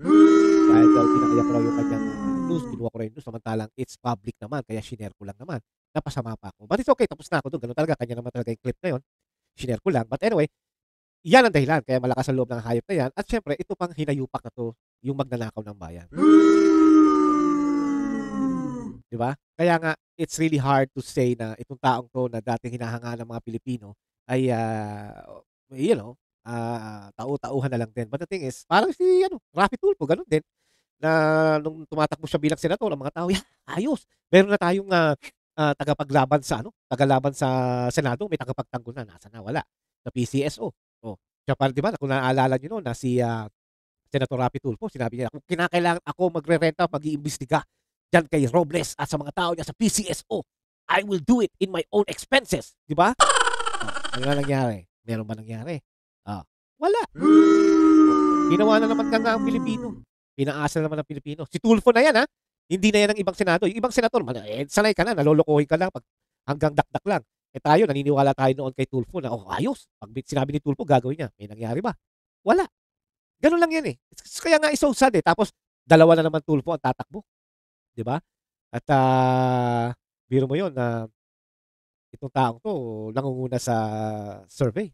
Dahil daw pinakaya ko raw yung kanyang news, kinuha ko rin yung news, samantalang it's public naman, kaya shinare ko lang naman. Napasama pa ako. But it's okay, tapos na ako doon. Ganun talaga, kanya naman talaga yung clip na yun. Shinare ko lang. But anyway, yan ang dahilan, kaya malakas ang loob ng hayop na yan. At syempre, ito pang hinayupak na to, yung magnanakaw ng bayan. Diba? Kaya nga, it's really hard to say na itong taong to na dating hinahanga ng mga Pilipino ay, tau-tauhan na lang din. But the thing is, parang si Rafi Tulfo, ganun din. Na nung tumatakbo siya bilang senator, ang mga tao, ayos. Meron na tayong tagapaglaban sa Senado, may tagapagtanggol na, nasa na, wala. Sa PCSO. Oh, siya pa, di ba, kung naaalala niyo na si Senator Rafi Tulfo, sinabi niya, kung kinakailangan ako magre-renta, mag-iimbestiga dyan kay Robles at sa mga tao niya sa PCSO, I will do it in my own expenses. Di ba? Ano na nangyari? Meron ba nangyari? Wala. Ginawa na naman nga ang Pilipino. Pinaasa naman ng Pilipino. Si Tulfo na yan, ha? Hindi na yan ang ibang senado. Yung ibang senator, sanay ka na, nalolokohin ka lang pag hanggang dakdak lang. Tayo, naniniwala tayo noon kay Tulfo na, ayos. Pag sinabi ni Tulfo, gagawin niya. May nangyari ba? Wala. Ganun lang yan eh. Kaya nga so sad eh. Tapos, dalawa na naman Tulfo ang tatakbo. Diba? At, biro mo yun na itong taong to, nangunguna sa survey.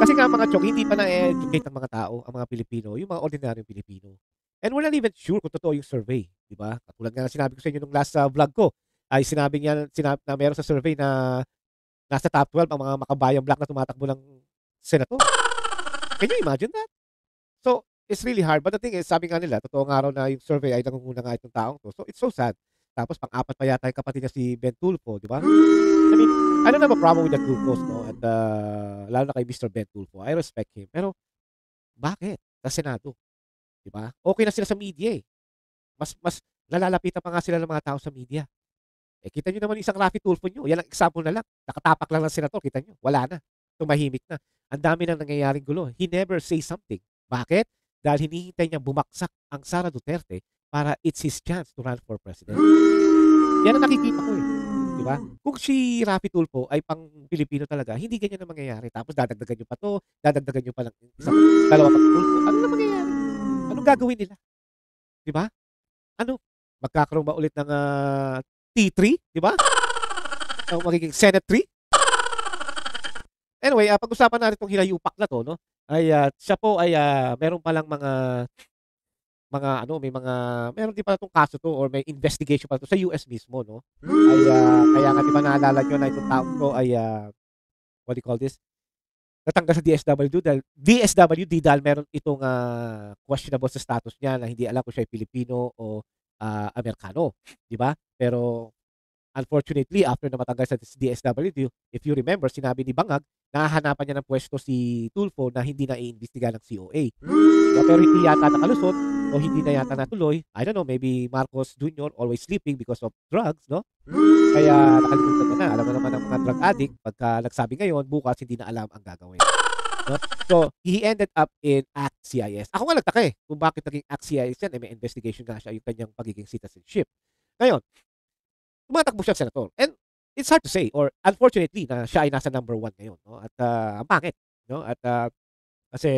Kasi nga mga chong, hindi pa na-educate ang mga tao, ang mga Pilipino, yung mga ordinaryong Pilipino. And we're not even sure kung totoo yung survey, di ba? Katulad nga sinabi ko sa inyo nung last vlog ko, ay sinabi na meron sa survey na nasa top 12 ang mga makabayang black na tumatakbo ng senator. Can you imagine that? So, it's really hard. But the thing is, sabi nga nila, totoo nga raw na yung survey ay nangunguna nga itong taong to. So, it's so sad. Tapos, pang-apat pa yata yung kapatid niya si Ben Tulfo, di ba? I mean, I don't have a problem with the Tulfos, no? At lalo na kay Mr. Ben Tulfo. I respect him. Pero, bakit? Sa Senado. Di ba? Okay na sila sa media eh. Mas nalalapitan pa nga sila ng mga tao sa media. Eh, kita nyo naman yung isang Raffy Tulfo nyo. Yan ang example na lang. Nakatapak lang ng senator. Kita nyo. Wala na. Tumahimik na. Ang dami nang nangyayaring gulo. He never say something. Bakit? Dahil hinihintay niya bumaksak ang Sara Duterte para it's his chance to run for president. Yan ang nakikita ko eh. Di ba? Kung si Raffy Tulfo ay pang Pilipino talaga, hindi ganyan na mangyayari. Tapos dadagdagan nyo pa to, dadagdagan nyo pa lang isang dalawa pang Tulfo. Ano na mangyayari? Anong gagawin nila? Di ba? Ano? Magkakaroon ba ulit ng T3? Di ba? O magiging Senate 3? Anyway, pag-usapan natin itong hinayupak na to, no? Ay siya po ay meron palang meron din pala itong kaso to or may investigation pala to sa US mismo, no? Ay kaya nga di ba naalala nyo na itong taong to ay what do you call this? Natanggal sa DSWD dahil meron itong questionable sa status niya na hindi alam kung siya ay Pilipino o Amerikano, di ba? Pero unfortunately, after na matanggal sa DSWD, if you remember, sinabi ni Bangag, nahahanapan niya ng pwesto si Tulfo na hindi na iimbestiga ng COA. Pero hindi yata nakalusot o hindi na yata natuloy. I don't know, maybe Marcos Jr. always sleeping because of drugs, no? Kaya nakalimutan niya na. Alam mo naman ang mga drug addict, pagka nagsabi ngayon, bukas hindi na alam ang gagawin. No? So, he ended up in Act CIS. Ako nga nagtaka eh, kung bakit naging Act CIS yan, may investigation nga siya yung kanyang pagiging citizenship. Ngayon, tumatakbo siya senator. And it's hard to say, or unfortunately, na siya ay nasa number 1 ngayon. No? At ang pangit. No? At kasi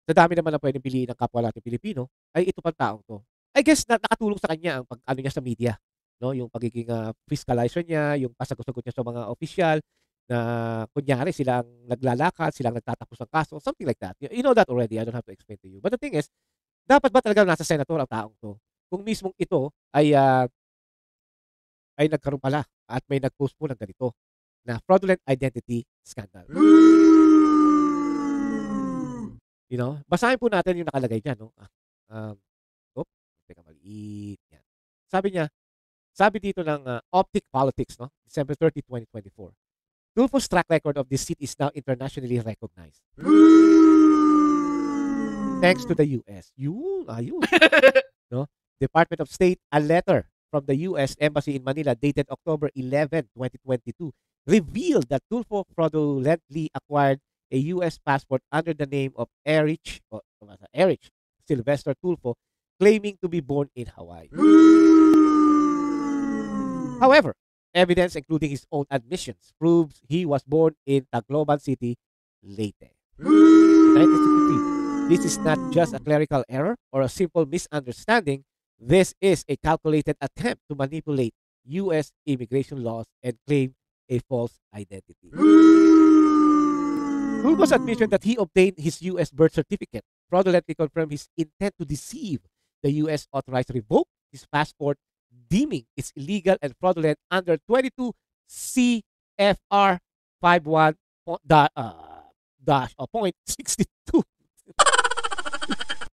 sa dami naman na pwedeng piliin ng kapwa natin Pilipino, ay ito pang taong to. I guess nakatulong sa kanya ang pag-ano niya sa media. No? Yung pagiging fiscalizer niya, yung pasagot-sagot niya sa mga official, na kunyari silang naglalakad, silang nagtatapos ng kaso, something like that. You know that already. I don't have to explain to you. But the thing is, dapat ba talaga nasa senator ang taong to? Kung mismong ito ay nagkaroon pala at may nag-post po ng ganito na fraudulent identity scandal. You know, basahin po natin yung nakalagay dyan. No? Teka, maliit. Yan. Sabi dito ng Optic Politics, no? December 30, 2024. Tulfo's track record of deceit is now internationally recognized. Thanks to the US. Ayun. No? Department of State, a letter from the US Embassy in Manila dated October 11, 2022 revealed that Tulfo fraudulently acquired a US passport under the name of Erich Sylvester Tulfo, claiming to be born in Hawaii. However, evidence including his own admissions proves he was born in Tacloban City, Leyte. In 1963, this is not just a clerical error or a simple misunderstanding. This is a calculated attempt to manipulate U.S. immigration laws and claim a false identity. Tulfo's admission that he obtained his U.S. birth certificate fraudulently confirmed his intent to deceive the U.S. authorized revoke his passport, deeming it's illegal and fraudulent under 22 CFR 51.62.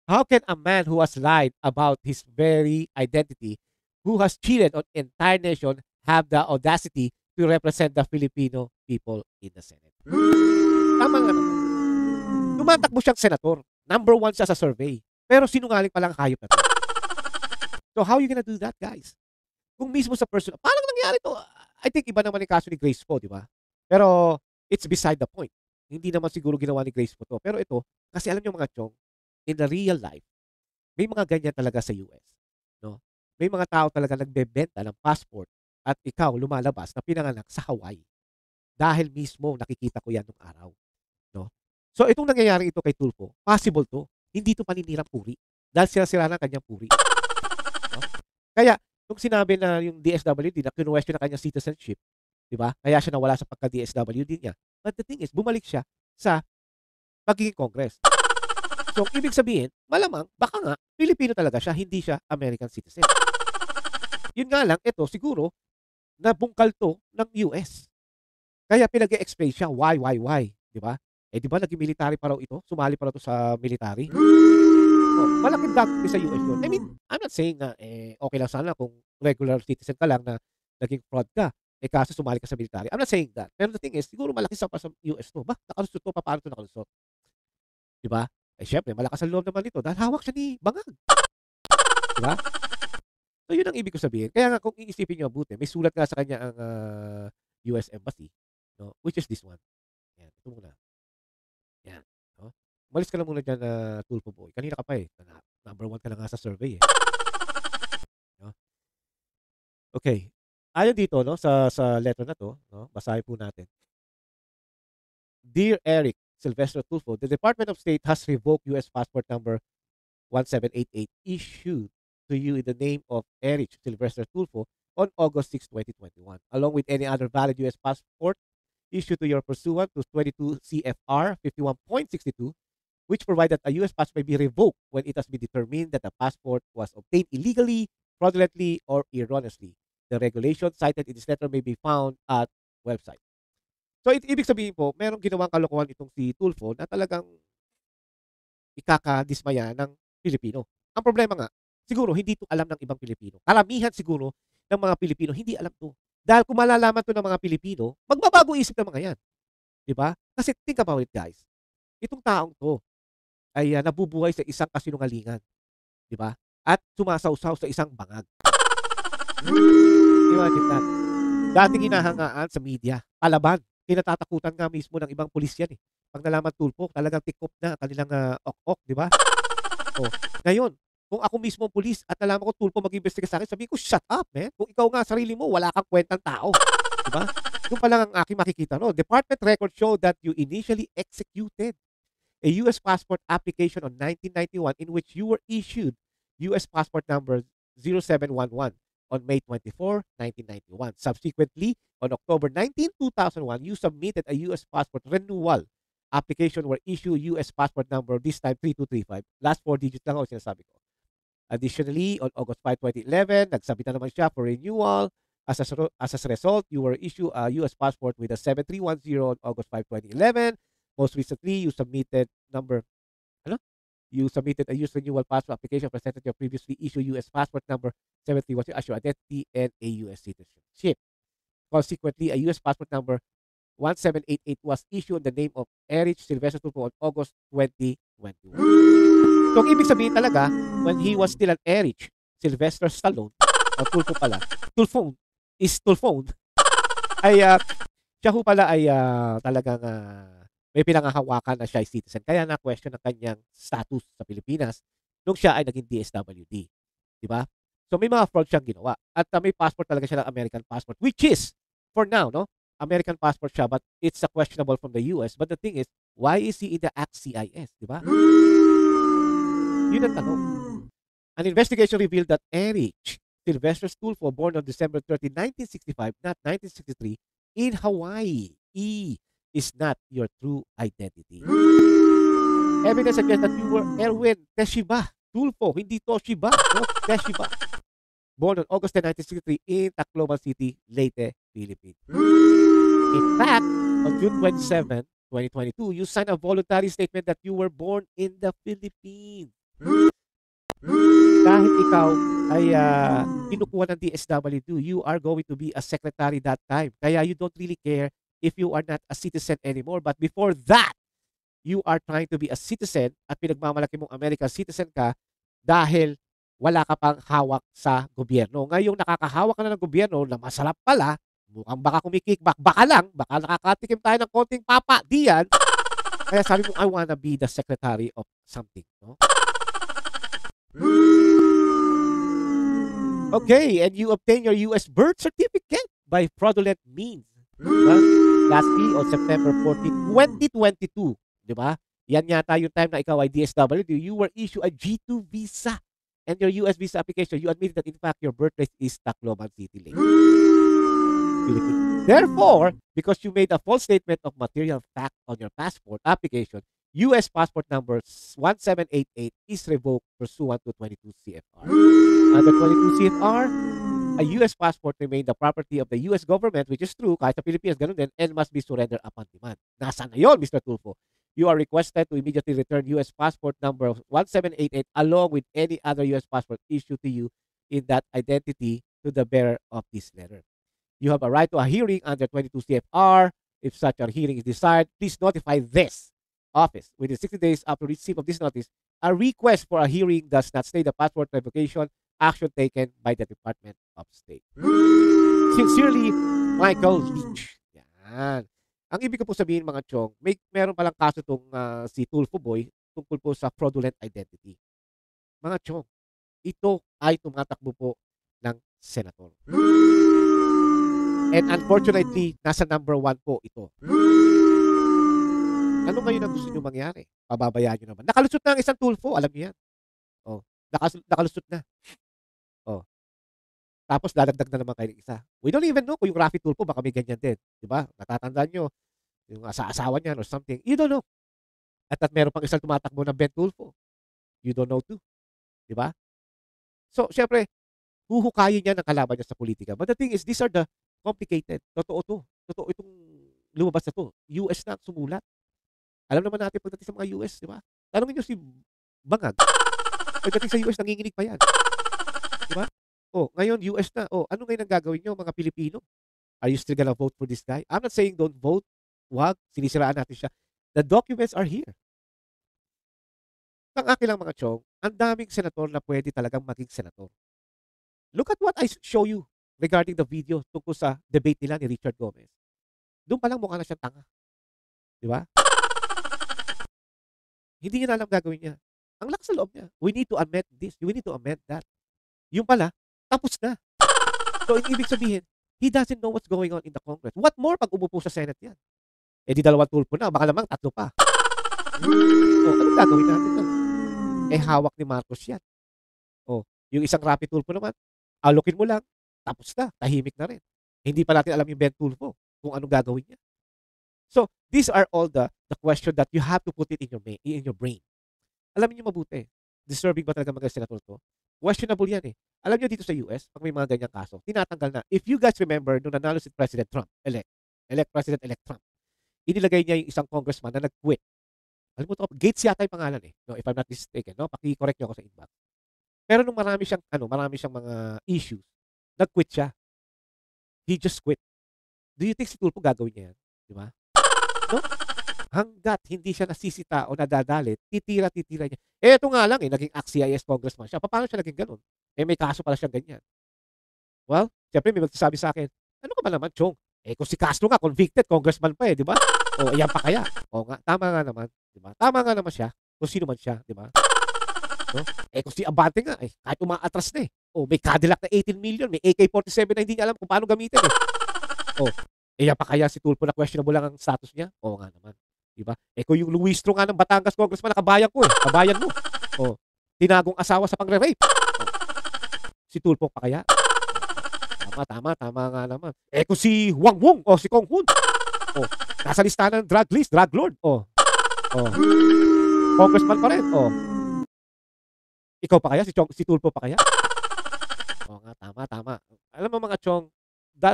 How can a man who has lied about his very identity, who has cheated on entire nation, have the audacity to represent the Filipino people in the Senate? Tama nga naman. Tumatakbo siyang senator. Number 1 siya sa survey. Pero sinungaling palang hayop na to. So how are you gonna do that, guys? Kung mismo sa person, paano nangyari to? I think iba naman yung kaso ni Grace po, di ba? Pero it's beside the point. Hindi naman siguro ginawa ni Grace po to. Pero ito, kasi alam nyo mga chong, in the real life, may mga ganyan talaga sa US. No? May mga tao talaga nagbebenta ng passport at ikaw lumalabas na pinanganak sa Hawaii. Dahil mismo nakikita ko yan nung araw. No? So itong nangyayari ito kay Tulfo, possible to. Hindi to paninirang puri. Dahil sila ng kanyang puri. No? Kaya, nung sinabi na yung DSWD na kinuwestiyon na kanyang citizenship, di ba? Kaya siya nawala sa pagka-DSWD niya. But the thing is, bumalik siya sa pagiging Congress. So, ang ibig sabihin, malamang, baka nga, Pilipino talaga siya, hindi siya American citizen. Yun nga lang, ito siguro, nabungkal to ng US. Kaya pinag-e-explain siya, why? Di ba? Di ba naging military pa raw ito? Sumali pa raw ito sa military? Oh, malaking dagdag sa US yun. I mean, I'm not saying na okay lang sana kung regular citizen ka lang na naging fraud ka. Kaso sumali ka sa military. I'm not saying that. Pero the thing is, siguro malaki sa US to. Ba? Nakalusot to? Paano to nakalusot? Diba? Syempre, malakas ang loob naman nito dahil hawak siya ni Bangag. Diba? So, yun ang ibig ko sabihin. Kaya nga, kung iisipin nyo mabuti, may sulat nga sa kanya ang US Embassy, no? Which is this one. Yan. Ito muna. Yan. No? Umalis ka lang muna dyan, Tulfo Boy. Kanina ka pa eh. Number 1 ka na nga sa survey eh. No? Okay. Ayon dito, no, sa letter na to, no, basahin po natin. Dear Eric Sylvester Tulfo, the Department of State has revoked U.S. passport number 1788 issued to you in the name of Eric Sylvester Tulfo on August 6, 2021, along with any other valid U.S. passport issued to your pursuant to 22 CFR 51.62, which provide that a U.S. passport may be revoked when it has been determined that the passport was obtained illegally, fraudulently, or erroneously. The regulation cited in this letter may be found at website. So, ibig sabihin po, merong ginawang kalokohan itong si Tulfo na talagang ikakadismaya ng Pilipino. Ang problema nga, siguro hindi ito alam ng ibang Pilipino. Karamihan siguro ng mga Pilipino hindi alam to. Dahil kung malalaman to ng mga Pilipino, magbabago isip ng mga yan. Diba? Kasi think about it, guys. Itong taong to ay nabubuhay sa isang kasinungalingan. Diba? At sumasawsaw sa isang bangag. Imagine that. Dating hinahangaan sa media, palaban. Kinatatakutan nga mismo ng ibang pulis yan eh. Pag nalaman Tulfo, talagang tikop na kanilang ok-ok, di ba? Oh. Ngayon, kung ako mismo ang pulis at nalaman ko Tulfo mag-imbestiga sa akin, sabihin ko, shut up, man. Kung ikaw nga sarili mo, wala kang kwentang tao. Di ba? Doon pa lang ang aking makikita. No? Department records show that you initially executed a U.S. passport application on 1991 in which you were issued U.S. passport number 0711. On May 24, 1991. Subsequently, on October 19, 2001, you submitted a U.S. passport renewal application where issue U.S. passport number, this time 3235. Last 4 digits lang ako sinasabi ko. Additionally, on August 5, 2011, nagsabit na naman siya for renewal. As a result, you were issued a U.S. passport with a 7310 on August 5, 2011. Most recently, you submitted a U.S. renewal passport application presented your previously issued U.S. passport number 731 as your identity and a U.S. citizenship. Consequently, a U.S. passport number 1788 was issued in the name of Erich Sylvester Tulfo on August 2021. So, ang ibig sabihin talaga, when he was still an Erich Sylvester Stallone, o Tulfo pala, Tulfone, ay siya ho pala ay talagang may pinangahawakan na siya ay citizen. Kaya na-question ang kanyang status sa Pilipinas nung siya ay naging DSWD. Diba? So may mga fraud siyang ginawa. At may passport talaga siya ng American passport, which is, for now, no, American passport siya, but it's a questionable from the US. But the thing is, why is he in the ACT-CIS? Diba? Yun ang tanong. An investigation revealed that Erich Sylvester Tulfo, born on December 30, 1965, not 1963, in Hawaii, is not your true identity. Evidence suggests that you were Erwin Teshiba Tulfo, hindi Toshiba, no? Teshiba. Born on August 10, 1963 in Tacloban City, Leyte, Philippines. In fact, on June 27, 2022, you signed a voluntary statement that you were born in the Philippines. Kahit ikaw ay kinukuha ng DSWD, you are going to be a secretary that time. Kaya you don't really care if you are not a citizen anymore. But before that, you are trying to be a citizen at pinagmamalaki mong American citizen ka dahil wala ka pang hawak sa gobyerno. Ngayong nakakahawak ka na ng gobyerno na masarap pala, mukhang baka kumikickback, baka nakakatikim tayo ng konting papa, diyan. Kaya sabi mo, I wanna be the secretary of something. No? Okay, and you obtain your U.S. birth certificate by fraudulent means. Diba? Lastly, on September 14, 2022, di ba? Yan yata yung time na ikaw ay DSWD, you were issued a G2 visa and your US visa application, you admitted that in fact your birthplace is Tacloban City, Leyte. Philippines. Therefore, because you made a false statement of material fact on your passport application, U.S. passport number 1788 is revoked pursuant to 22 CFR. Under 22 CFR, a U.S. passport remain the property of the U.S. government, which is true, kahit sa Pilipinas, ganun din, and must be surrendered upon demand. Nasaan na yun, Mr. Tulfo? You are requested to immediately return U.S. passport number 1788 along with any other U.S. passport issued to you in that identity to the bearer of this letter. You have a right to a hearing under 22 CFR. If such a hearing is desired, please notify this office within 60 days after receipt of this notice. A request for a hearing does not state the passport revocation action taken by the Department of State. Sincerely, Michael Leach. Yan. Ang ibig ko po sabihin, mga chong, meron palang kaso itong si Tulfo Boy tungkol po sa fraudulent identity. Mga chong, ito ay tumatakbo po ng senator. And unfortunately, nasa number 1 po ito. Ano ngayon ang gusto nyo mangyari? Pababayaan nyo naman. Nakalusot na ang isang Tulfo, alam niyo yan. Oh, nakalusot na. Oh. Tapos dadagdag na naman kayo ng isa. We don't even know kung yung Raffy Tulfo baka may ganyan din. Diba? Natatandaan nyo, yung asawa niyan or something. You don't know. At meron pang isang tumatakbo ng Ben Tulfo. You don't know too. Diba? So, syempre, huhukayin niya ng kalaban niya sa politika. But the thing is, these are the complicated. Totoo to. Totoo itong lumabas na to. US na sumulat. Alam naman natin pagdating sa mga US, di ba? Tanungin nyo si Bangag. Pagdating sa US, nanginginig pa yan. Di ba? Oh, ngayon, US na. Oh, ano ngayon ang gagawin nyo, mga Pilipino? Are you still gonna vote for this guy? I'm not saying don't vote. Wag. Sinisiraan natin siya. The documents are here. Ang akin lang, mga chong, ang daming senator na pwede talagang maging senator. Look at what I show you regarding the video tungkol sa debate nila ni Richard Gomez. Doon pa lang mukha na siyang tanga. Di ba? Hindi niya na alam gagawin niya. Ang lakas sa loob niya. We need to amend this. We need to amend that. Yung pala, tapos na. So, ang ibig sabihin, he doesn't know what's going on in the Congress. What more pag umupo sa Senate yan? Eh di 2 Tulfo na. Baka namang 3 pa. So, anong gagawin natin na? Eh, hawak ni Marcos yan. Oh, yung isang Raffy Tulfo naman, alokin mo lang, tapos na, tahimik na rin. Hindi pa natin alam yung Ben Tulfo kung anong gagawin niya. So, these are all the question that you have to put it in your brain. Alam niyo mabuti, deserving ba talaga mag-senator to? Questionable yan eh. Alam niyo dito sa US, pag may mga ganyang kaso, tinatanggal na. If you guys remember, nung nanalo si President Trump, President-elect Trump, inilagay niya yung isang congressman na nag-quit. Alam mo to, Gates yata yung pangalan eh. No, if I'm not mistaken, no? Paki-correct niyo ako sa inbox. Pero nung marami siyang mga issues, nag-quit siya. He just quit. Do you think si Tulfo gagawin niya yan? Di ba? No? Hanggat hindi siya nasisita o nadadalit, titira-titira niya. Eh, ito nga lang eh, naging ACT-CIS congressman siya. Paano siya naging ganun? Eh, may kaso pala siyang ganyan. Well, siyempre may magsasabi sa akin, ano ka ba naman, Chong? Eh, kung si Castro nga, convicted, congressman pa eh, di ba? O, ayan pa kaya. O nga, tama nga naman, di ba? Tama nga naman siya, kung sino man siya, di ba? No? Eh, kung si Abante nga, eh, kahit umaatras na eh. O, may Cadillac na 18 million, may AK-47 na hindi niya alam kung paano gamitin eh. O, ayan pa kaya si Tulfo na questionable lang ang status niya? O nga naman. Diba? Eh kung yung Luistro nga ng Batangas congressman, nakabayan ko eh. Kabayan mo. O, tinagong asawa sa pangre-rape. Si Tulfo pa kaya? Tama nga naman. Eh kung si Wang Wong o si Kong Hun, o, nasa listahan ng drug list, drug lord. O, congressman pa rin. O, ikaw pa kaya? Si Tulfo pa kaya? O nga, tama. Alam mo mga chong,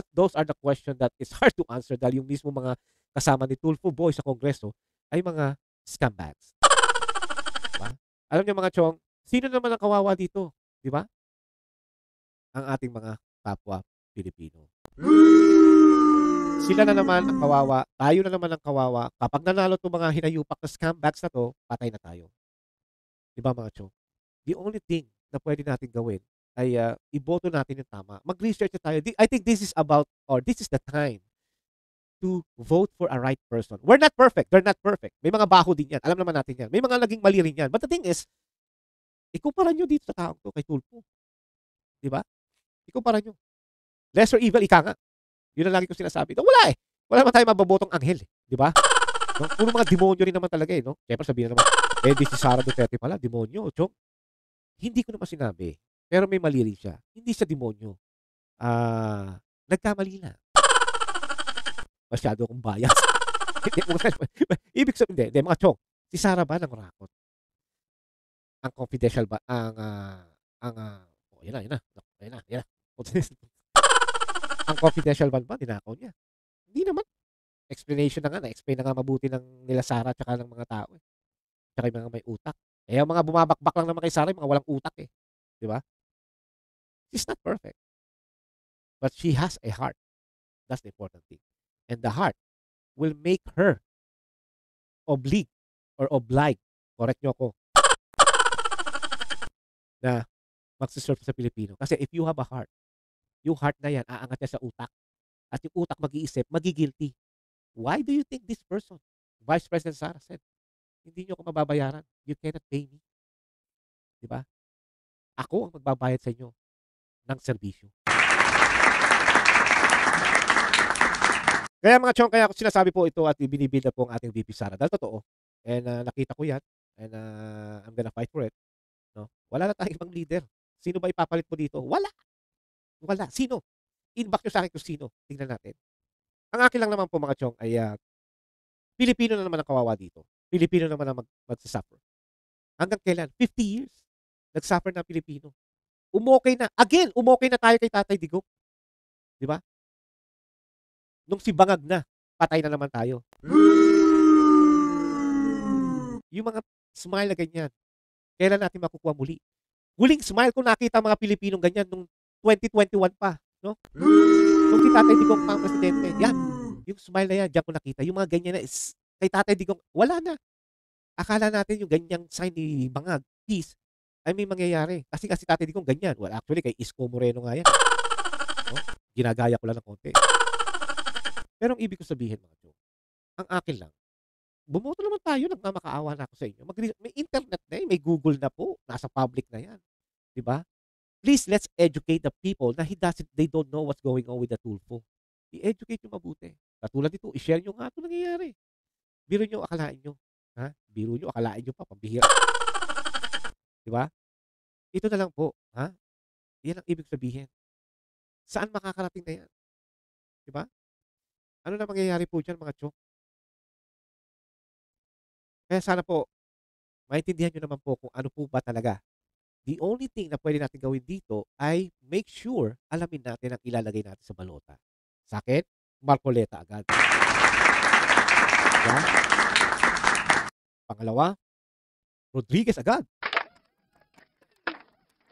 those are the questions that is hard to answer dahil yung mismo mga kasama ni Tulfo Boy sa Kongreso ay mga scumbags. Diba? Alam niyo mga chong, sino naman ang kawawa dito? Di ba? Ang ating mga kapwa Pilipino. Sila na naman ang kawawa, tayo na naman ang kawawa. Kapag nanalo itong mga hinayupak na scumbags na to, patay na tayo. Di ba mga chong? The only thing na pwede natin gawin ay iboto natin yung tama. Mag-research tayo. I think this is the time to vote for a right person. We're not perfect. They're not perfect. May mga baho din yan. Alam naman natin yan. May mga naging mali rin yan. But the thing is, ikumpara nyo dito sa taong to kay Tulfo. Di ba? Ikumpara nyo. Lesser evil, ika nga. Yun ang lagi ko sinasabi. Wala eh. Wala naman tayo mababotong anghel. Di ba? No? Puro mga demonyo rin naman talaga eh. No? Siyempre sabihin naman, di si Sara Duterte pala, demonyo. Chong. Hindi ko naman sinabi. Pero may mali rin siya. Hindi siya demonyo. Nagkamali na. Masyado akong bias. Ibig sabihin, hindi, mga chong, si Sara ba ng rakot? Ang confidential ba, yan na. Ang confidential ba, dinakaw niya? Hindi naman. Explanation na nga, na-explain na nga mabuti ng nila Sara tsaka ng mga tao eh. Tsaka yung mga may utak. Eh, yung mga bumabakbak lang naman kay Sara, yung mga walang utak eh. Di ba? She's not perfect. But she has a heart. That's the important thing. And the heart will make her oblige, correct nyo ako, na magsiserve sa Pilipino. Kasi if you have a heart, yung heart na yan, aangat niya sa utak. At yung utak mag-iisip, magigilty. Why do you think this person, Vice President Sara said, hindi nyo ako mababayaran. You cannot pay me. Diba? Ako ang magbabayad sa inyo ng serbisyo. Kaya mga chong, kaya ako sinasabi po ito at ibinibuild na po ang ating VP Sara. Dahil totoo. And nakita ko yan. And I'm gonna fight for it. No? Wala na tayong ibang leader. Sino ba ipapalit mo dito? Wala. Sino? Inbox nyo sa akin kung sino. Tingnan natin. Ang akin lang naman po mga chong ay Pilipino na naman ang kawawa dito. Pilipino naman ang magsasuffer. Hanggang kailan? 50 years. Nagsuffer na Pilipino. Umokay na. Again, umokay na tayo kay Tatay Digong. Di ba? Nung si Bangag na, patay na naman tayo. Yung mga smile na ganyan, kailan natin makukuha muli? Huling smile ko nakita mga Pilipinong ganyan nung 2021 pa. No? Nung si Tatay Digong pang presidente. Yan. Yung smile na yan, diyan ko nakita. Yung mga ganyan na is, kay Tatay Digong, wala na. Akala natin yung ganyang sign ni Bangag, peace, ay may mangyayari. Kasi Tatay Digong ganyan. Well, actually, kay Isko Moreno nga yan. No? Ginagaya ko lang ng konti. Pero ang ibig ko sabihin, mga chong, ang akin lang, bumoto naman tayo, nagmamakaawa na ako sa inyo. May internet na may Google na po, nasa public na yan. Diba? Please, let's educate the people na they don't know what's going on with the Tulfo. I-educate nyo mabuti. Katulad dito, i-share nyo nga ito nangyayari. Biro nyo, akalain nyo. Ha? Biro nyo, akalain nyo pa, pambihira. Diba? Ito na lang po. Ha? Yan ang ibig sabihin. Saan makakarating na yan? Diba? Ano na mangyayari po dyan, mga chok? Kaya sana po, maintindihan nyo naman po kung ano po ba talaga. The only thing na pwede natin gawin dito ay make sure alamin natin ang ilalagay natin sa balota. Sa akin, Marcoleta agad. Diba? Pangalawa, Rodriguez agad.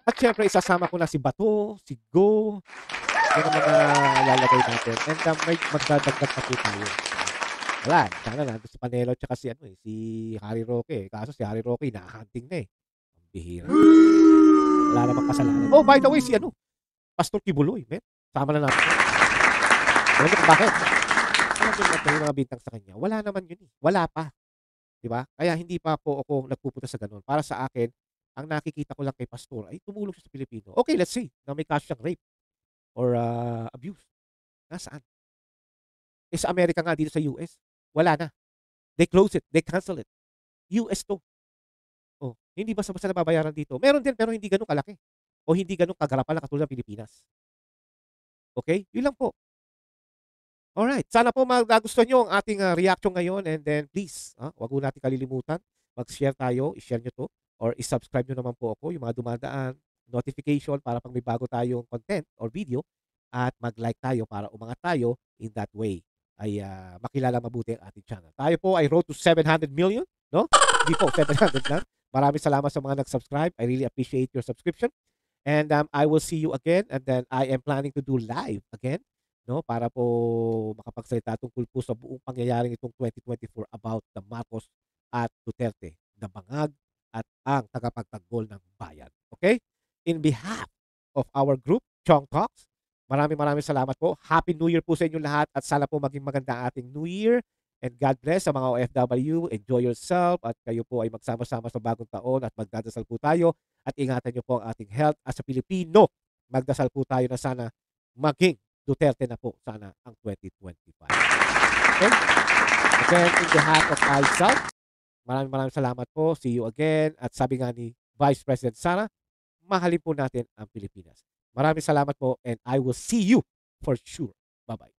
At syempre, isasama ko na si Bato, si Go, yan ang mga lalagay natin. And may magdadagdag pa po tayo. Wala, sana nandun si Panelo tsaka si Harry Roque. Kaso si Harry Roque, nakahunting na eh. Ang bihira. Wala namang kasalanan. Oh, by the way, si Pastor Kibuloy, men. Sama na natin. Alam mo bakit? Alam mo natin yung mga bintang sa kanya. Wala naman yun eh. Wala pa. Diba? Kaya hindi pa po ako nagpupunta sa ganun. Para sa akin, ang nakikita ko lang kay Pastor ay tumulong siya sa Pilipino. Okay, let's say na may kaso siyang rape or abuse. Nasaan? Eh sa Amerika nga, dito sa US, wala na. They close it. They cancel it. US to. Oh, hindi basta-basta nababayaran dito. Meron din, pero hindi ganun kalaki. O hindi ganun kagarapan na katulad ng Pilipinas. Okay? Yun lang po. Alright. Sana po magustuhan nyo ang ating reaction ngayon. And then, please, wag mo natin kalilimutan. Mag-share tayo. I-share nyo to. Or i-subscribe nyo naman po ako. Yung mga dumadaan. Notification para pag may bago tayong content or video. At mag-like tayo para umangat tayo in that way. Ay makilala mabuti ang ating channel. Tayo po ay road to 700 million. No? Hindi po, 700 lang. Maraming salamat sa mga nag-subscribe. I really appreciate your subscription. And I will see you again. And then I am planning to do live again. No? Para po makapagsalita tungkol po sa buong pangyayaring itong 2024 about the Marcos at Duterte, the Bangag at ang tagapagtanggol ng bayan. Okay? In behalf of our group, Chong Talks, maraming salamat po. Happy New Year po sa inyo lahat at sana po maging maganda ang ating New Year. And God bless sa mga OFW. Enjoy yourself at kayo po ay magsama-sama sa bagong taon at magdadasal po tayo at ingatan nyo po ang ating health as a Pilipino. Magdasal po tayo na sana maging Duterte na po sana ang 2025. Okay? Again, in behalf of myself, maraming salamat po. See you again. At sabi nga ni Vice President Sara, mahalin po natin ang Pilipinas. Maraming salamat po and I will see you for sure. Bye-bye.